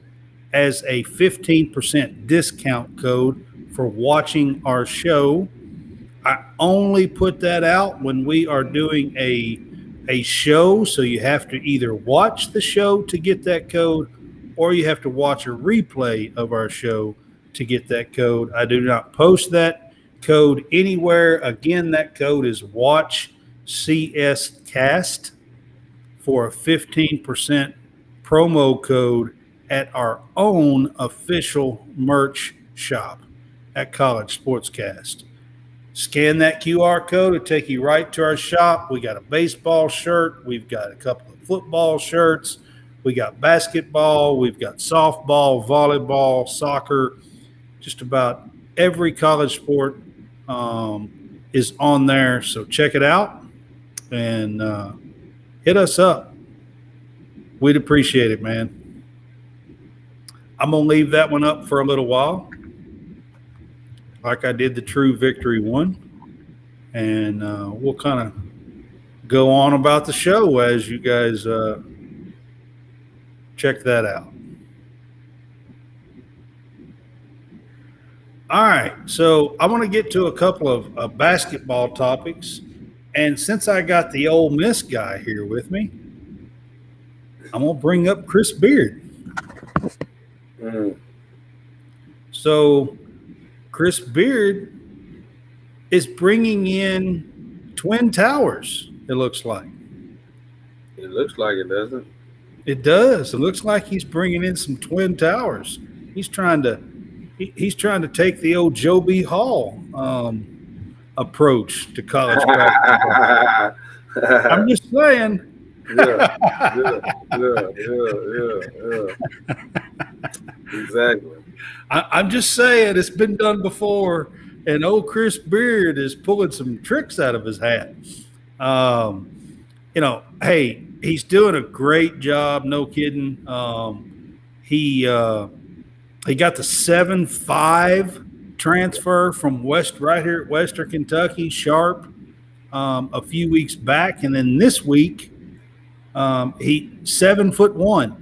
as a 15% discount code for watching our show. I only put that out when we are doing a show, so you have to either watch the show to get that code, or you have to watch a replay of our show to get that code. I do not post that code anywhere. Again, that code is Watch CS Cast for a 15% promo code at our own official merch shop at College SportsCast. Scan that QR code. It'll take you right to our shop. We got a baseball shirt. We've got a couple of football shirts. We got basketball. We've got softball, volleyball, soccer, just about every college sport is on there. So check it out and hit us up. We'd appreciate it, man. I'm going to leave that one up for a little while, like I did the True Victory one. And we'll kind of go on about the show as you guys check that out. All right, so I want to get to a couple of basketball topics, and since I got the Ole Miss guy here with me, I'm gonna bring up Chris Beard. So Chris Beard is bringing in Twin Towers. It looks like. It looks like it, doesn't it? It does. It looks like he's bringing in some Twin Towers. He's trying to take the old Joe B. Hall approach to college basketball. I'm just saying. Yeah. Exactly. I'm just saying it's been done before, and old Chris Beard is pulling some tricks out of his hat. Hey, he's doing a great job. No kidding. He got the 7-5 transfer from right here at Western Kentucky, Sharp, a few weeks back, and then this week he 7'1".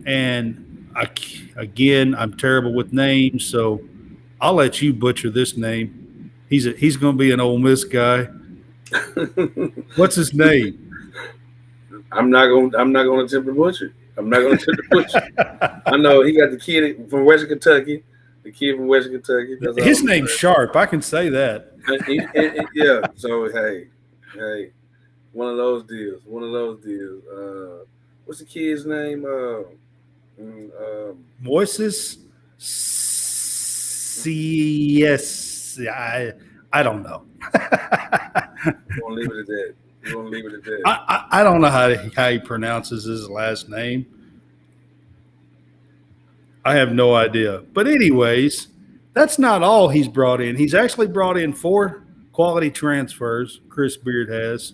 And I'm terrible with names, so I'll let you butcher this name. He's going to be an Ole Miss guy. What's his name? I'm not going to attempt to butcher. I know he got the kid from Western Kentucky. His name's Sharp. I can say that. Yeah. So hey, one of those deals. What's the kid's name? Moises. Yes. I don't know. We're gonna leave it at that. I don't know how he pronounces his last name. I have no idea. But anyways, that's not all he's brought in. He's actually brought in 4 quality transfers. Chris Beard has.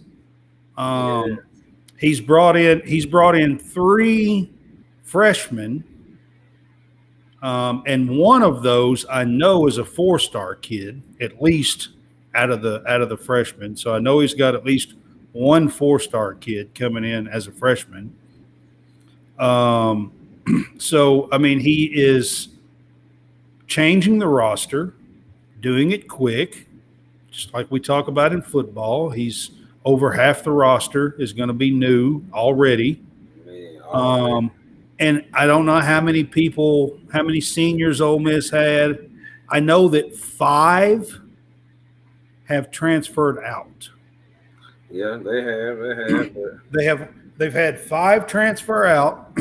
He's brought in 3 freshmen. And one of those I know is a 4-star kid, at least out of the freshmen. So I know he's got at least one 4-star kid coming in as a freshman. So I mean, he is changing the roster, doing it quick, just like we talk about in football. He's over half the roster is going to be new already. And I don't know how many seniors Ole Miss had. I know that 5 have transferred out. Yeah, they have. They've had 5 transfer out,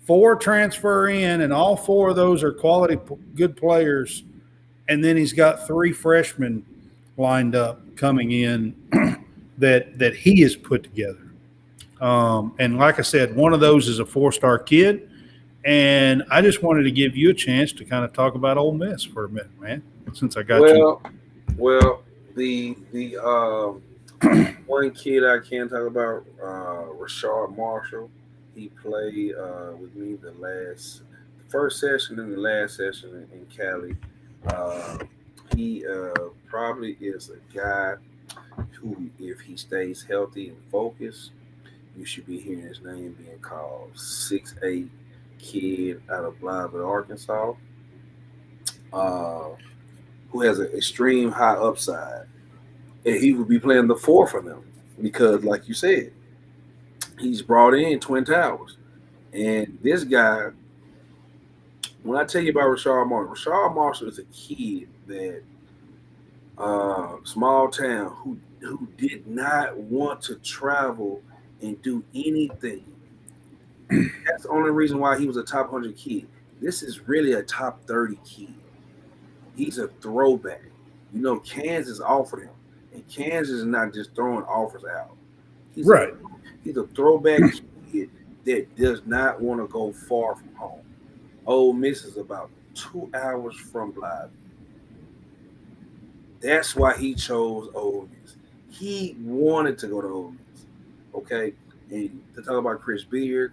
4 transfer in, and all 4 of those are quality, good players. And then he's got 3 freshmen lined up coming in that he has put together. And like I said, one of those is a 4-star kid. And I just wanted to give you a chance to kind of talk about Ole Miss for a minute, man, since I got you. Well, the one kid I can talk about, Rashard Marshall. He played with me the first session and the last session in Cali. He probably is a guy who, if he stays healthy and focused, you should be hearing his name being called. 6'8" kid out of Blythe, Arkansas, who has an extreme high upside. And he would be playing the 4 for them because, like you said, he's brought in Twin Towers. And this guy, when I tell you about Rashard Marshall is a kid that small town who did not want to travel and do anything. That's the only reason why he was a top 100 kid. This is really a top 30 kid. He's a throwback. You know, Kansas offered him, and Kansas is not just throwing offers out. He's a throwback kid that does not want to go far from home. Ole Miss is about 2 hours from Blythe. That's why he chose Ole Miss. He wanted to go to Ole Miss. Okay? And to talk about Chris Beard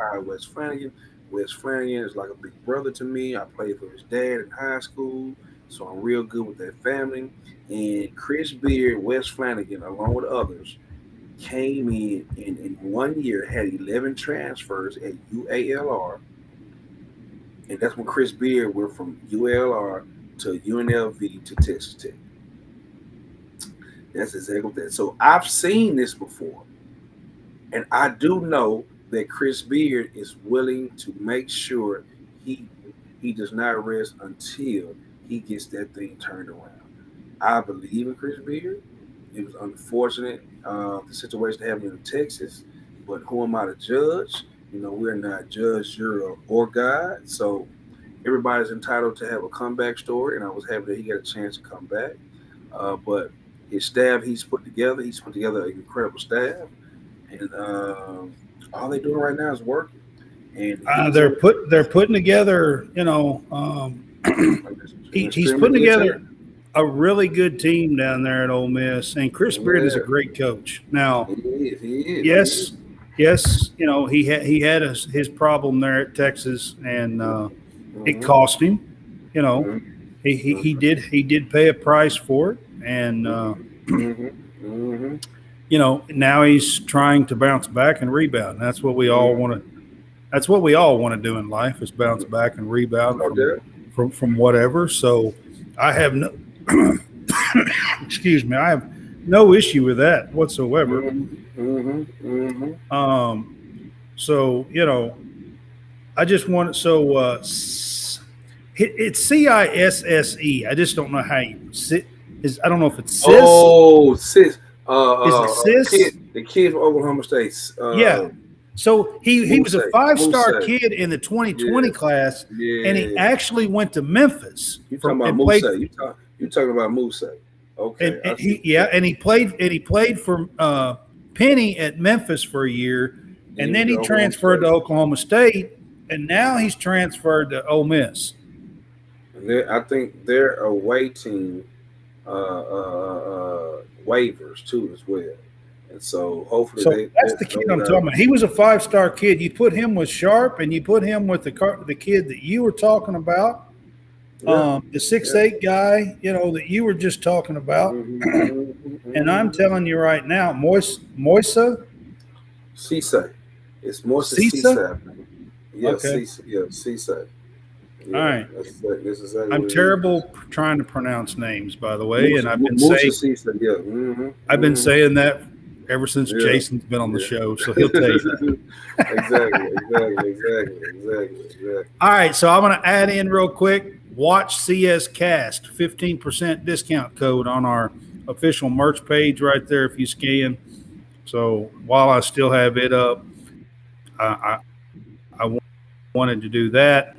hired Wes Flanagan. Wes Flanagan is like a big brother to me. I played for his dad in high school, so I'm real good with that family. And Chris Beard, Wes Flanagan, along with others, came in 1 year, had 11 transfers at UALR. And that's when Chris Beard went from UALR to UNLV to Texas Tech. That's exactly that. So I've seen this before. And I do know that Chris Beard is willing to make sure he he does not rest until he gets that thing turned around. I believe in Chris Beard. It was unfortunate the situation happened in Texas, but who am I to judge? We're not judge, jury, or God. So everybody's entitled to have a comeback story, and I was happy that he got a chance to come back. But his staff he's put together an incredible staff, and all they're doing right now is working. And They're putting together, he's putting together a really good team down there at Ole Miss, and Chris Beard is a great coach. Now, He is. yes, he had his problem there at Texas, and it Mhm. cost him. Mhm. He did pay a price for it, and Mhm. Mhm. now he's trying to bounce back and rebound. That's what we all want to. That's what we all want to do in life is bounce back and rebound No doubt. from whatever. So I have no excuse me, I have no issue with that whatsoever. Mhm. Mhm. So I just want it's CISSE. I just don't know how you sit. I don't know if it's cis. Oh, sis. Is it cis? The kid from Oklahoma State. Yeah. So he was a Muse. 5-star Muse. kid in the 2020 Yeah. class, Yeah. and he actually went to Memphis. You talking about and Musa? played, You talking about Musa? Okay. and he played for Penny at Memphis for a year, and then he transferred to Oklahoma State, and now he's transferred to Ole Miss. And I think they're awaiting waivers too as well, and so hopefully that's the kid I'm talking about. He was a 5-star kid. You put him with Sharp, and you put him with the kid that you were talking about. The 6'8" guy, that you were just talking about. And I'm telling you right now, Moisa Cisse. It's Moisa Cisse? Cisse. Yeah, Okay. Cisse. Yeah, All right. That's exactly I'm what terrible trying to pronounce names, by the way, and I've been Moisa saying Cisse, yeah. I've been saying that ever since Jason's been on the show, so he'll tell you that. Exactly. All right, so I'm going to add in real quick. Watch CS Cast, 15% discount code on our official merch page right there if you scan. So while I still have it up, I wanted to do that.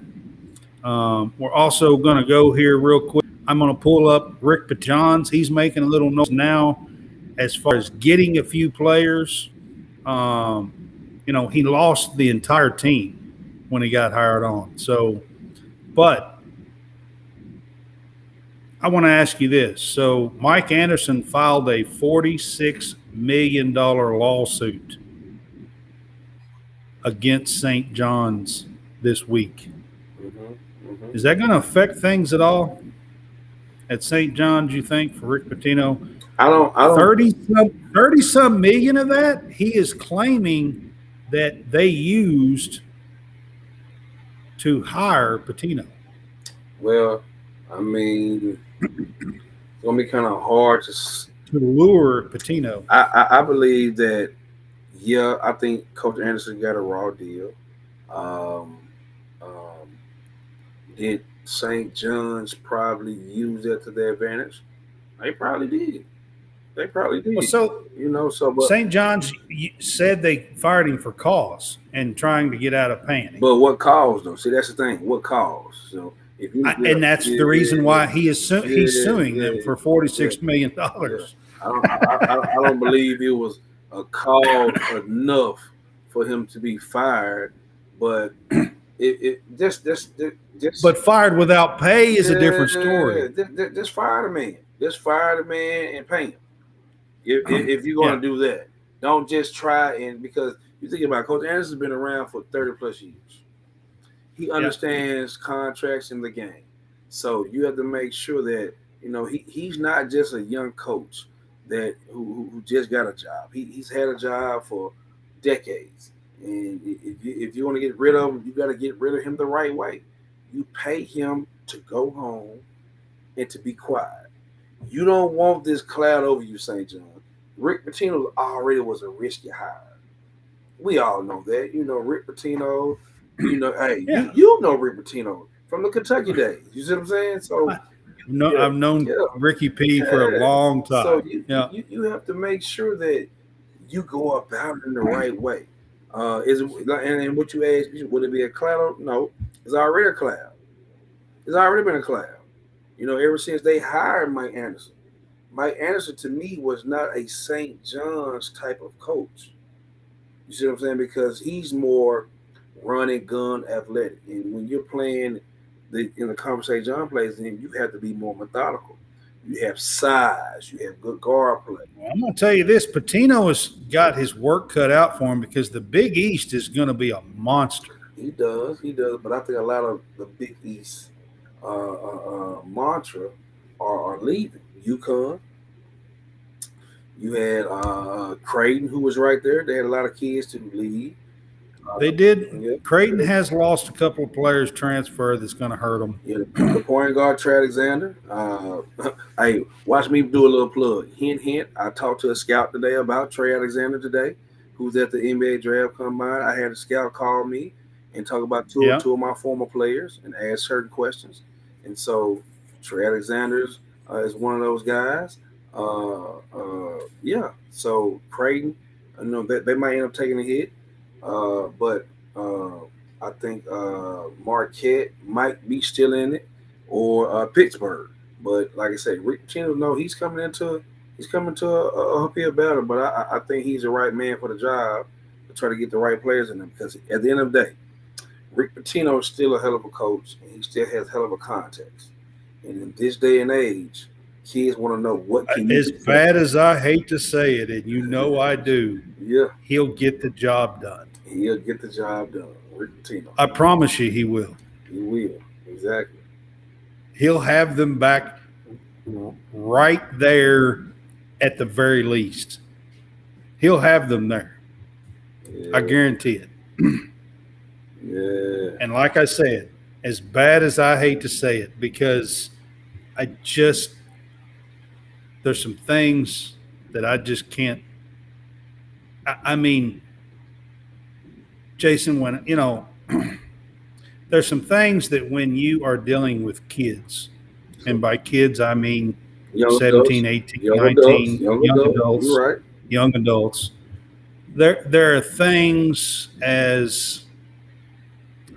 We're also going to go here real quick. I'm going to pull up Rick Pajohn's. He's making a little noise now as far as getting a few players. He lost the entire team when he got hired on. So, but I want to ask you this. So Mike Anderson filed a $46 million lawsuit against St. John's this week. Is that going to affect things at all at St. John's, you think, for Rick Pitino? I don't 30 some million of that he is claiming that they used to hire Pitino. Well, I mean, it's gonna be kind of hard to lure Pitino. I believe that. Yeah, I think Coach Anderson got a raw deal. Did St. John's probably use that to their advantage? They probably did. Well, so but St. John's said they fired him for cause and trying to get out of paying him. But what cause though? See, that's the thing. What cause? So and that's the reason why he's suing them for $46 million. I don't believe it was a cause enough for him to be fired, but Just But fired without pay is a different story. just fire the man. Just fire the man and pay him. If you're Yeah. going to do that, don't just try and because you think about it, Coach Anderson's been around for 30 plus years. He understands contracts in the game, so you have to make sure that he's not just a young coach that who just got a job. He's had a job for decades, and if you want to get rid of him, you got to get rid of him the right way. You pay him to go home and to be quiet. You don't want this cloud over you, St. John. Rick Pitino already was a risky hire. We all know that. Rick Pitino. Hey, you know Rick Pitino from the Kentucky days. You see what I'm saying? So I've known Ricky P for a long time. So you have to make sure that you go about it in the right way. Is it, and what you asked, would it be a cloud? No, it's already a cloud. It's already been a cloud. Ever since they hired Mike Anderson. Mike Anderson to me was not a St. John's type of coach. You see what I'm saying? Because he's more run and gun athletic. And when you're playing in the conversation John plays in, you have to be more methodical. You have size. You have good guard play. Well, I'm going to tell you this. Pitino has got his work cut out for him because the Big East is going to be a monster. He does. But I think a lot of the Big East mantra are leaving. UConn. You had Creighton, who was right there. They had a lot of kids to leave. They did. Yeah. Creighton has lost a couple of players transfer that's going to hurt them. Yeah, the point guard, Trey Alexander. Hey, watch me do a little plug. Hint, hint. I talked to a scout today about Trey Alexander today, who's at the NBA draft combine. I had a scout call me and talk about two of my former players and ask certain questions. And so Trey Alexander is one of those guys. So Creighton, they might end up taking a hit, but I think Marquette might be still in it, or Pittsburgh. But like I said, Rick Pitino, he's coming into a uphill battle. But I think he's the right man for the job to try to get the right players in them. Because at the end of the day, Rick Pitino is still a hell of a coach, and he still has hell of a context. And in this day and age, kids want to know what can you do. As bad as I hate to say it, and I do, he'll get the job done. He'll get the job done. Rick Pitino. I promise you he will. He will. Exactly. He'll have them back right there at the very least. He'll have them there. Yeah. I guarantee it. Yeah. And like I said, as bad as I hate to say it, because there's some things that I just can't. I mean, Jason, when there's some things that when you are dealing with kids, and by kids I mean young 17, adults, 18, 19, young adults, you're right. Young adults. There are things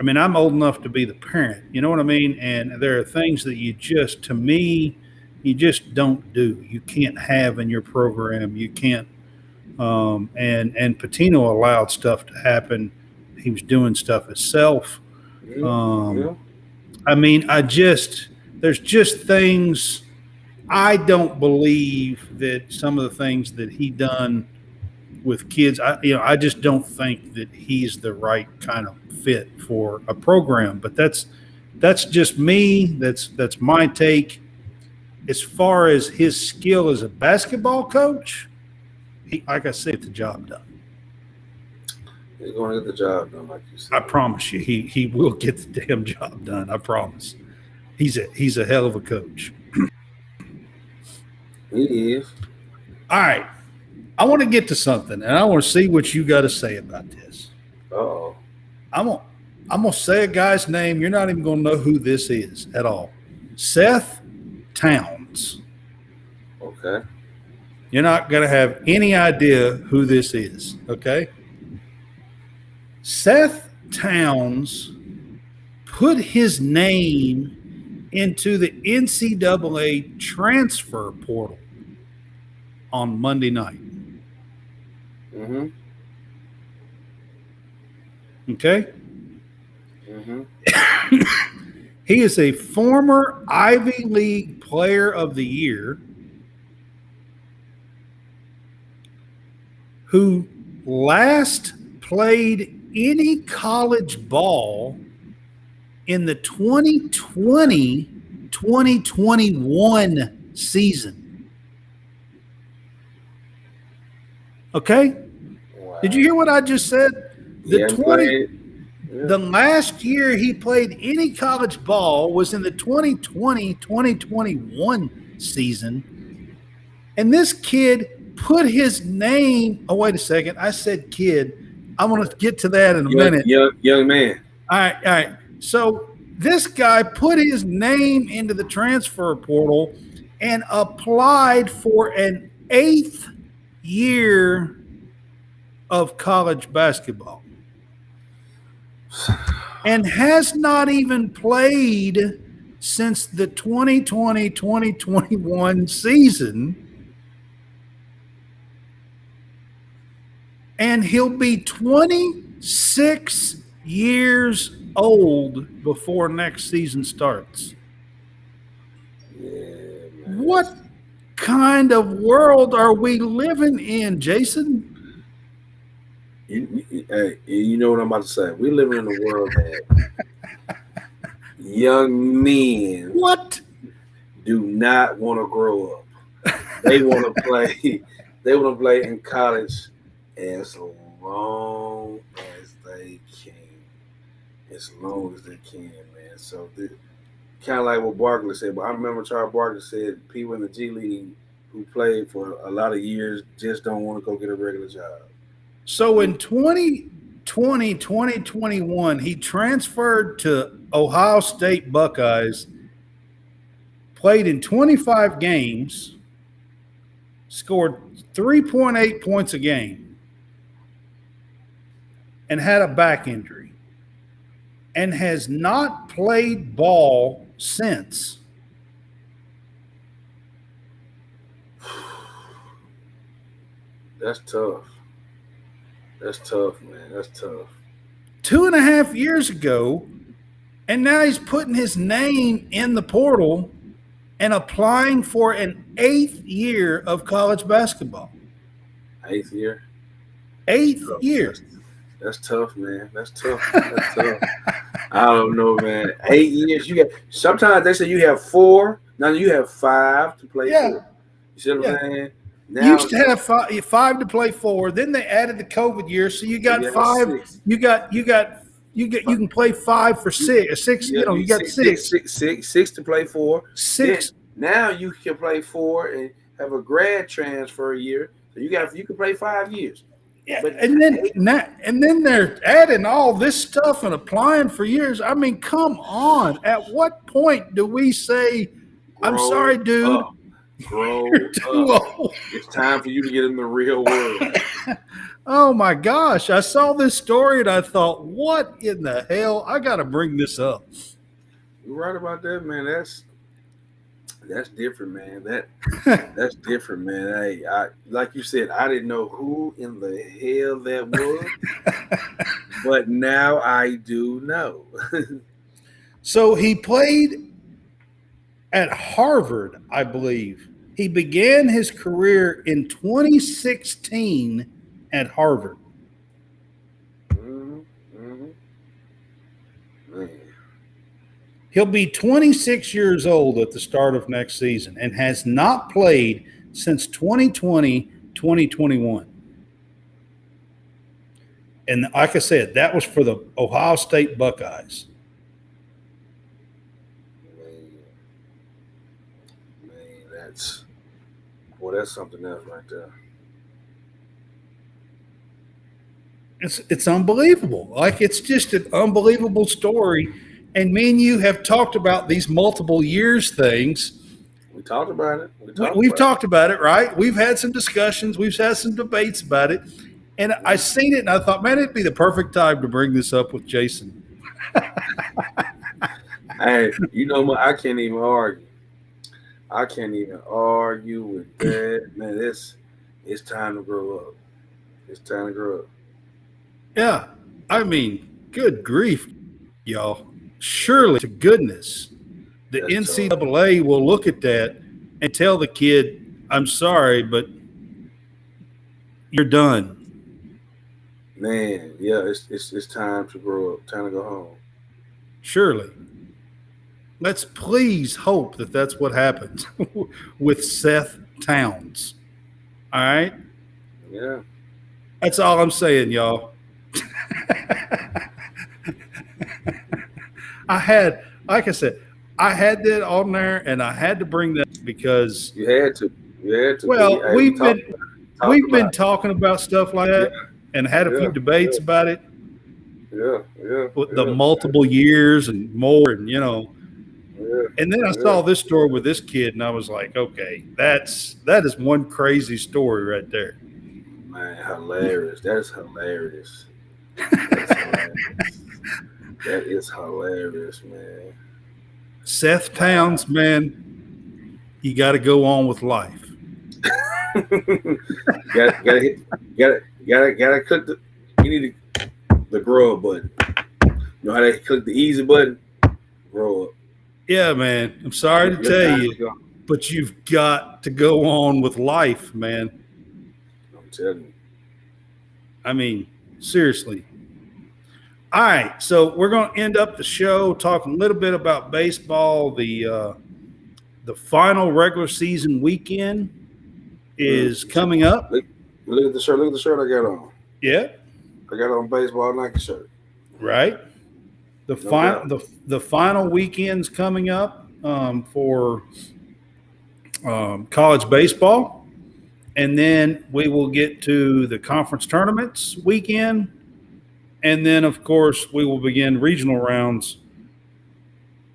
I'm old enough to be the parent, you know what I mean? And there are things that you just don't do. You can't have in your program. You can't. And Pitino allowed stuff to happen. He was doing stuff himself. There's just things. I don't believe that some of the things that he done with kids, I just don't think that he's the right kind of fit for a program. But that's just me. That's my take. As far as his skill as a basketball coach, he, like I said, get the job done. He's going to get the job done, like you said. I promise you, he will get the damn job done. I promise. He's a hell of a coach. He is. All right. I want to get to something, and I want to see what you got to say about this. Uh-oh. I'm gonna say a guy's name. You're not even gonna know who this is at all. Seth Towns. Okay. You're not gonna have any idea who this is. Okay. Seth Towns put his name into the NCAA transfer portal on Monday night. Mm-hmm. Okay? He is a former Ivy League Player of the Year who last played any college ball in the 2020-2021 season. Okay? Wow. Did you hear what I just said? The last year he played any college ball was in the 2020-2021 season. And this kid put his name. Oh, wait a second. I said kid. I'm going to get to that in a minute. Young man. All right. So this guy put his name into the transfer portal and applied for an 8th year of college basketball and has not even played since the 2020-2021 season. And he'll be 26 years old before next season starts. Yeah, what kind of world are we living in, Jason? You know what I'm about to say. We live in a world that young men do not want to grow up. They want to play. They want to play in college as long as they can. As long as they can, man. So kind of like what Barkley said. But I remember Charles Barkley said people in the G League who played for a lot of years just don't want to go get a regular job. So in 2020, 2021, he transferred to Ohio State Buckeyes, played in 25 games, scored 3.8 points a game, and had a back injury, and has not played ball since. That's tough. That's tough, man. That's tough. 2.5 years ago, and now he's putting his name in the portal and applying for an 8th year of college basketball. 8th year? 8th year. That's tough, man. That's tough. That's tough. I don't know, man. 8 years. Sometimes they say you have 4. Now you have 5 to play for. You see what I'm saying? Now, you used to have 5 to play for. Then they added the COVID year, so you got 5. 6. You can play 5 for 6. 6. Yeah, You got 6. 6 to play for. 6. Then, now you can play 4 and have a grad transfer year. So you can play 5 years. Yeah, and then they're adding all this stuff and applying for years. I mean, come on. At what point do we say, I'm sorry, dude. Grow up. Old. It's time for you to get in the real world. Oh my gosh. I saw this story and I thought, what in the hell? I got to bring this up. You're right about that, man. That's different, man. That's different, man. Hey, like you said, I didn't know who in the hell that was, but now I do know. So he played at Harvard, I believe. He began his career in 2016 at Harvard. Man. He'll be 26 years old at the start of next season and has not played since 2020-2021. And like I said, that was for the Ohio State Buckeyes. That's something else right there. It's unbelievable. Like, it's just an unbelievable story. And me and you have talked about these multiple years things. We talked about it. We've talked about it, right? We've had some discussions. We've had some debates about it. And I seen it and I thought, man, it'd be the perfect time to bring this up with Jason. Hey, you know what? I can't even argue. I can't even argue with that. Man, it's time to grow up. It's time to grow up. Yeah. I mean, good grief. y'all. Surely to goodness, the That's tough. NCAA will look at that and tell the kid, I'm sorry, but you're done. Man, yeah, it's time to grow up. Time to go home. Surely. Let's please hope that that's what happens with Seth Towns. All right? Yeah. That's all I'm saying, y'all. Like I said, I had that on there, and I had to bring that because You had to. You had to. well, Hey, we've talked been about talking about stuff like that, and had a few Yeah, debates about it with the yeah, multiple years and more, and yeah, and then I saw this story with this kid, and I was like, okay, that is one crazy story right there. man, hilarious. That is hilarious. That's hilarious. That is hilarious, man. Seth Towns, man, you got to go on with life. Gotta click the. You need the grow up button. You know how they click the easy button? Grow up. Yeah, man. I'm sorry to tell you, but you've got to go on with life, man. I'm telling you. I mean, seriously. All right, so we're going to end up the show talking a little bit about baseball. The final regular season weekend is coming up. Look at the shirt. Look at the shirt I got on. Yeah, I got on baseball Nike shirt. right. The final weekend's coming up for college baseball, and then we will get to the conference tournaments weekend, and then of course we will begin regional rounds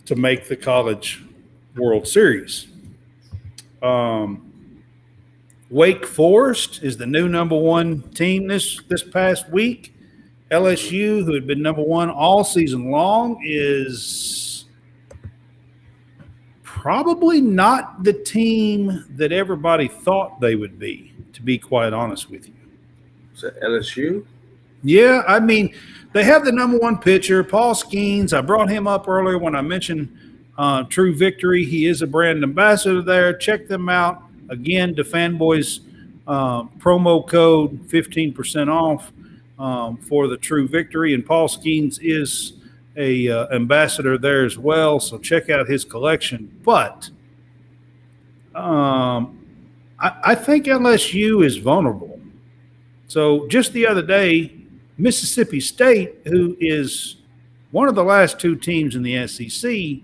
to make the college World Series. Wake Forest is the new number one team this past week. LSU, who had been number one all season long, is probably not the team that everybody thought they would be, to be quite honest with you. Is that LSU? Yeah, I mean, they have the number one pitcher, Paul Skeens. I brought him up earlier when I mentioned True Victory. He is a brand ambassador there. Check them out. Again, the Fanboys promo code 15% off for the True Victory. And Paul Skeens is a ambassador there as well. So check out his collection. But I think LSU is vulnerable. So just the other day, Mississippi State, who is one of the last two teams in the SEC,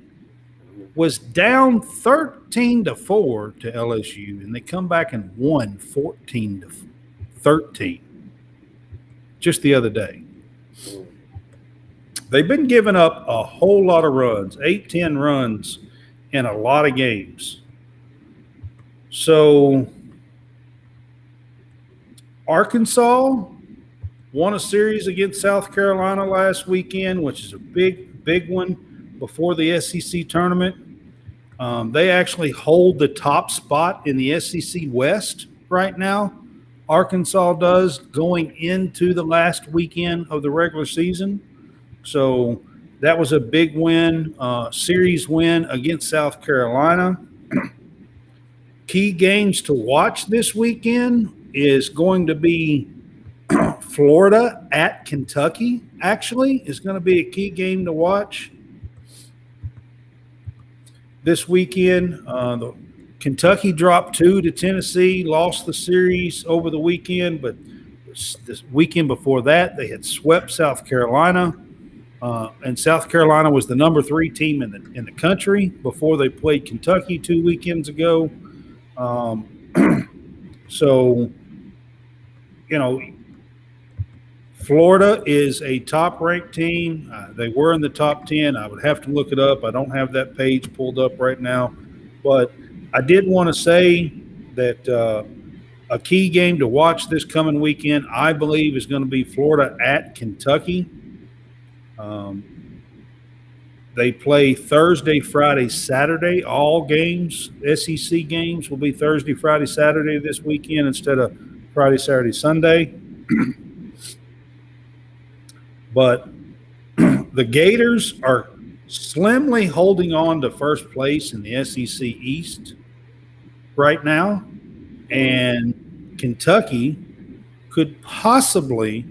was down 13-4 to LSU, and they come back and won 14-13 just the other day. They've been giving up a whole lot of runs, 8-10 runs in a lot of games. So Arkansas won a series against South Carolina last weekend, which is a big one before the SEC tournament. They actually hold the top spot in the SEC West right now. Arkansas does, going into the last weekend of the regular season. So that was a big win, series win against South Carolina. Key games to watch this weekend is going to be Florida at Kentucky, actually, is going to be a key game to watch this weekend. Kentucky dropped 2 to Tennessee, lost the series over the weekend, but this weekend before that, they had swept South Carolina, and South Carolina was the number 3 team in the country before they played Kentucky 2 weekends ago. So, you know, Florida is a top-ranked team. They were in the top 10. I would have to look it up. I don't have that page pulled up right now. But I did want to say that a key game to watch this coming weekend, I believe, is going to be Florida at Kentucky. They play Thursday, Friday, Saturday. All games, SEC games, will be Thursday, Friday, Saturday this weekend instead of Friday, Saturday, Sunday. But The Gators are slimly holding on to first place in the SEC East right now, and Kentucky could possibly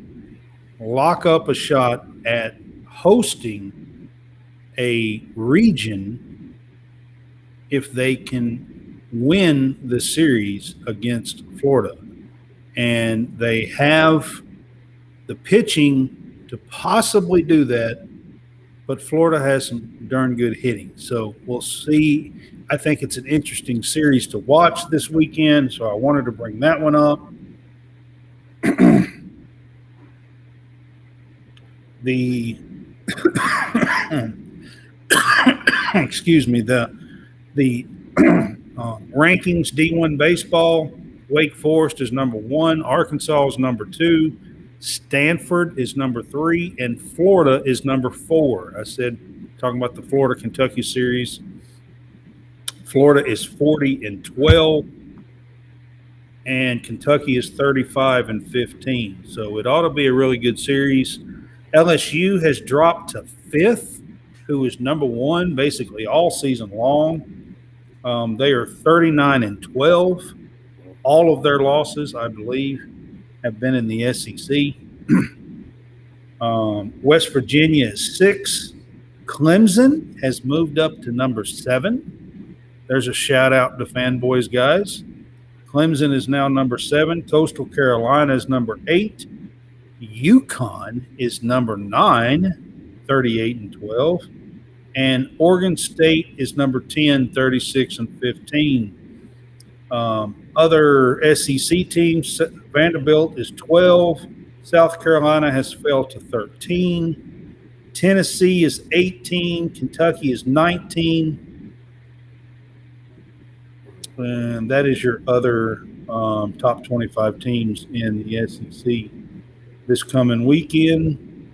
lock up a shot at hosting a region if they can win the series against Florida. And they have the pitching to possibly do that, but Florida has some darn good hitting. So we'll see. I think it's an interesting series to watch this weekend, so I wanted to bring that one up. The excuse me, the rankings, D1 baseball, Wake Forest is number 1, Arkansas is number 2, Stanford is number 3, and Florida is number 4. I said, talking about the Florida Kentucky series, Florida is 40-12, and Kentucky is 35-15. So it ought to be a really good series. LSU has dropped to 5th, who is number 1 basically all season long. They are 39-12. All of their losses, I believe, have been in the SEC. West Virginia is 6. Clemson has moved up to number 7. There's a shout out to Fanboys, guys. Clemson is now number 7. Coastal Carolina is number 8. UConn is number 9, 38-12. And Oregon State is number 10, 36-15. Other SEC teams, Vanderbilt is 12. South Carolina has fell to 13. Tennessee is 18. Kentucky is 19. And that is your other top 25 teams in the SEC this coming weekend.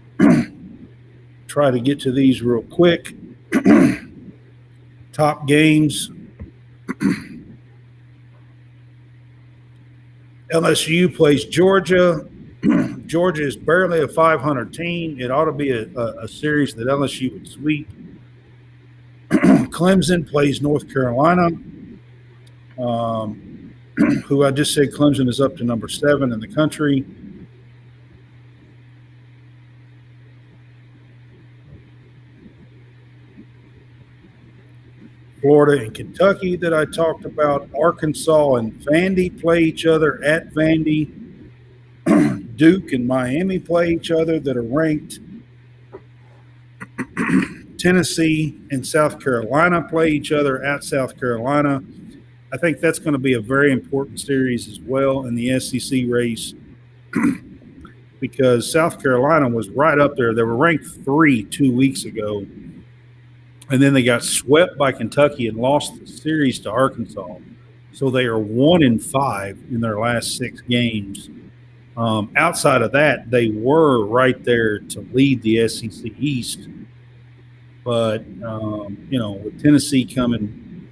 Try to get to these real quick. Top games. LSU plays Georgia. Georgia is barely a 500 team. It ought to be a series that LSU would sweep. Clemson plays North Carolina, who I just said Clemson is up to number 7 in the country. Florida and Kentucky that I talked about. Arkansas and Vandy play each other at Vandy. Duke and Miami play each other that are ranked. Tennessee and South Carolina play each other at South Carolina. I think that's going to be a very important series as well in the SEC race because South Carolina was right up there. They were ranked 3 2 weeks ago. And then they got swept by Kentucky and lost the series to Arkansas. So they are 1-5 in their last 6 games. Outside of that, they were right there to lead the SEC East. But, with Tennessee coming,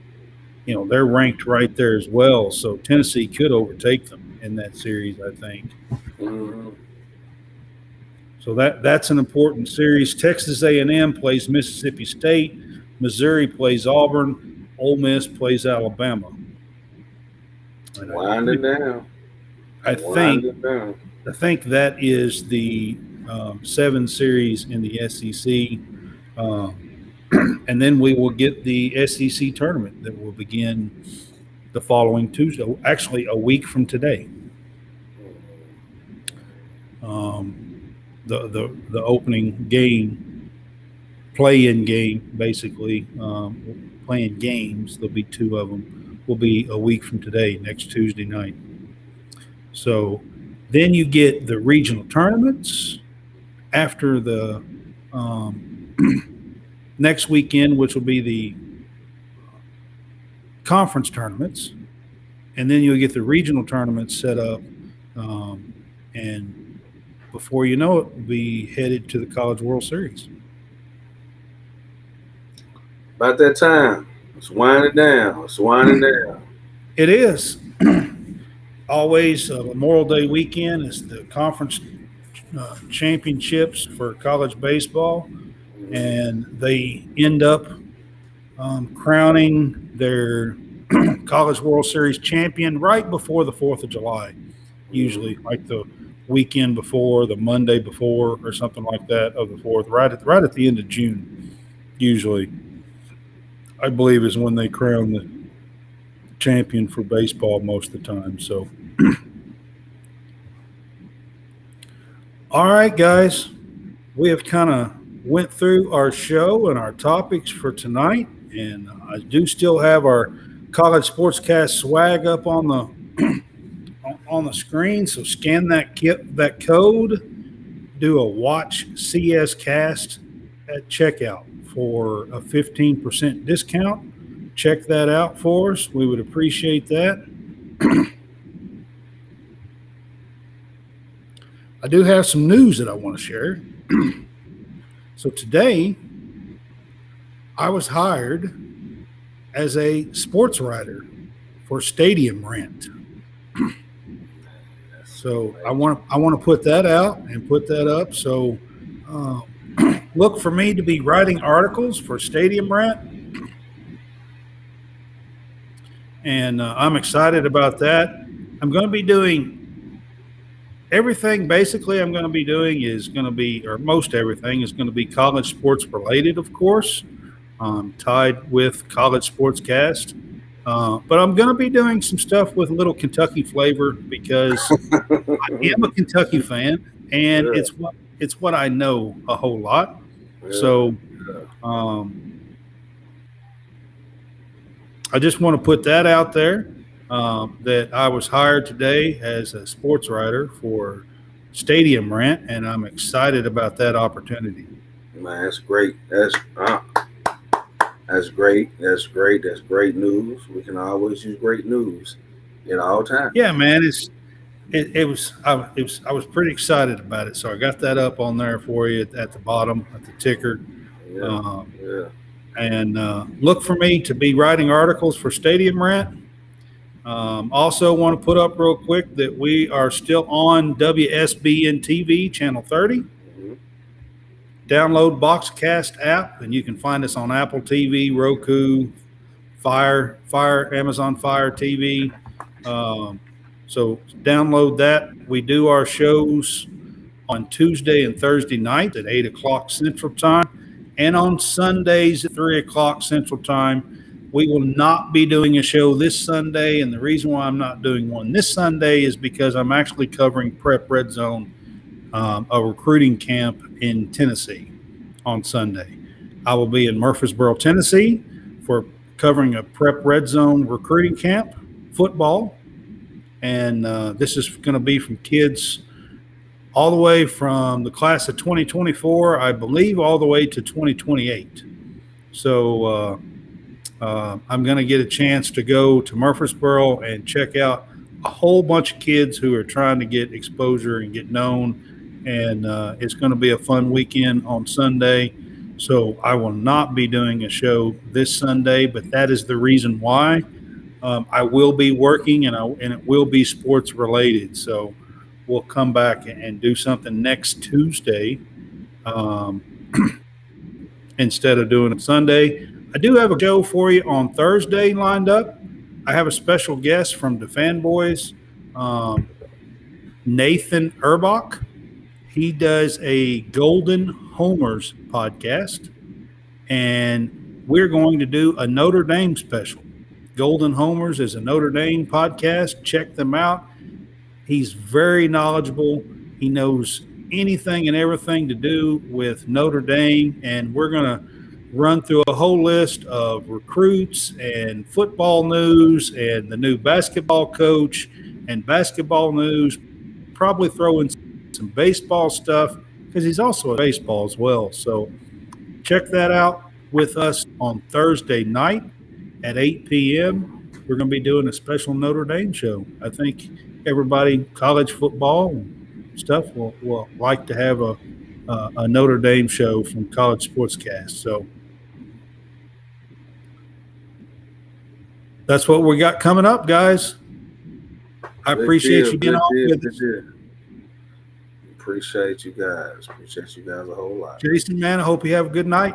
they're ranked right there as well. So Tennessee could overtake them in that series, I think. Mm-hmm. So that's an important series. Texas A&M plays Mississippi State. Missouri plays Auburn. Ole Miss plays Alabama. Winding down. I think that is the 7 series in the SEC. And then we will get the SEC tournament that will begin the following Tuesday, actually a week from today. The opening game, play-in game, basically, playing games, there'll be 2 of them, will be a week from today, next Tuesday night. So then you get the regional tournaments after the next weekend, which will be the conference tournaments. And then you'll get the regional tournaments set up. And before you know it, we'll be headed to the College World Series. About that time. It's winding down. It is. Always Memorial Day weekend is the conference championships for college baseball. and they end up crowning their College World Series champion right before the 4th of July, usually like the weekend before, the Monday before, or something like that of the 4th, right at the end of June, usually, I believe, is when they crown the champion for baseball most of the time. So, all right, guys, we have kind of went through our show and our topics for tonight, and I do still have our College Sportscast swag up on the screen. So scan that code, do a watch CS cast at checkout for a 15% discount. Check that out for us. We would appreciate that. I do have some news that I want to share. So today, I was hired as a sports writer for Stadium Rant. So I want to put that out and put that up. So look for me to be writing articles for Stadium Rant, and I'm excited about that. I'm going to be doing everything. Basically, I'm going to be doing is going to be, or most everything is going to be college sports related, of course, tied with College Sportscast. But I'm going to be doing some stuff with a little Kentucky flavor because I am a Kentucky fan, and it's what I know a whole lot. So I just want to put that out there, that I was hired today as a sports writer for Stadium Rant, and I'm excited about that opportunity. Man, that's great. That's great. That's great. That's great news. We can always use great news at all times. Yeah, man, I was pretty excited about it. So I got that up on there for you at the bottom at the ticker. And look for me to be writing articles for Stadium Rant. Also want to put up real quick that we are still on WSBN TV channel 30. Download Boxcast app, and you can find us on Apple TV, Roku, Fire, Amazon Fire TV. So download that. We do our shows on Tuesday and Thursday night at 8 o'clock Central Time, and on Sundays at 3 o'clock Central Time. We will not be doing a show this Sunday, and the reason why I'm not doing one this Sunday is because I'm actually covering Prep Red Zone, a recruiting camp in Tennessee on Sunday. I will be in Murfreesboro, Tennessee for covering a Prep Red Zone recruiting camp, football. And this is going to be from kids all the way from the class of 2024, I believe, all the way to 2028. So I'm going to get a chance to go to Murfreesboro and check out a whole bunch of kids who are trying to get exposure and get known. And it's going to be a fun weekend on Sunday. So I will not be doing a show this Sunday, but that is the reason why. I will be working, and it will be sports related. So we'll come back and do something next Tuesday instead of doing it Sunday. I do have a show for you on Thursday lined up. I have a special guest from the Fanboys, Nathan Erbach. He does a Golden Homers podcast, and we're going to do a Notre Dame special. Golden Homers is a Notre Dame podcast. Check them out. He's very knowledgeable. He knows anything and everything to do with Notre Dame, and we're going to run through a whole list of recruits and football news and the new basketball coach and basketball news, probably throw in some baseball stuff because he's also a baseball as well. So check that out with us on Thursday night at 8 p.m. We're going to be doing a special Notre Dame show. I think everybody, college football and stuff, will like to have a Notre Dame show from College Sportscast. So that's what we got coming up, guys. I appreciate you being on with us. Appreciate you guys. Appreciate you guys a whole lot. Jason, man, I hope you have a good night.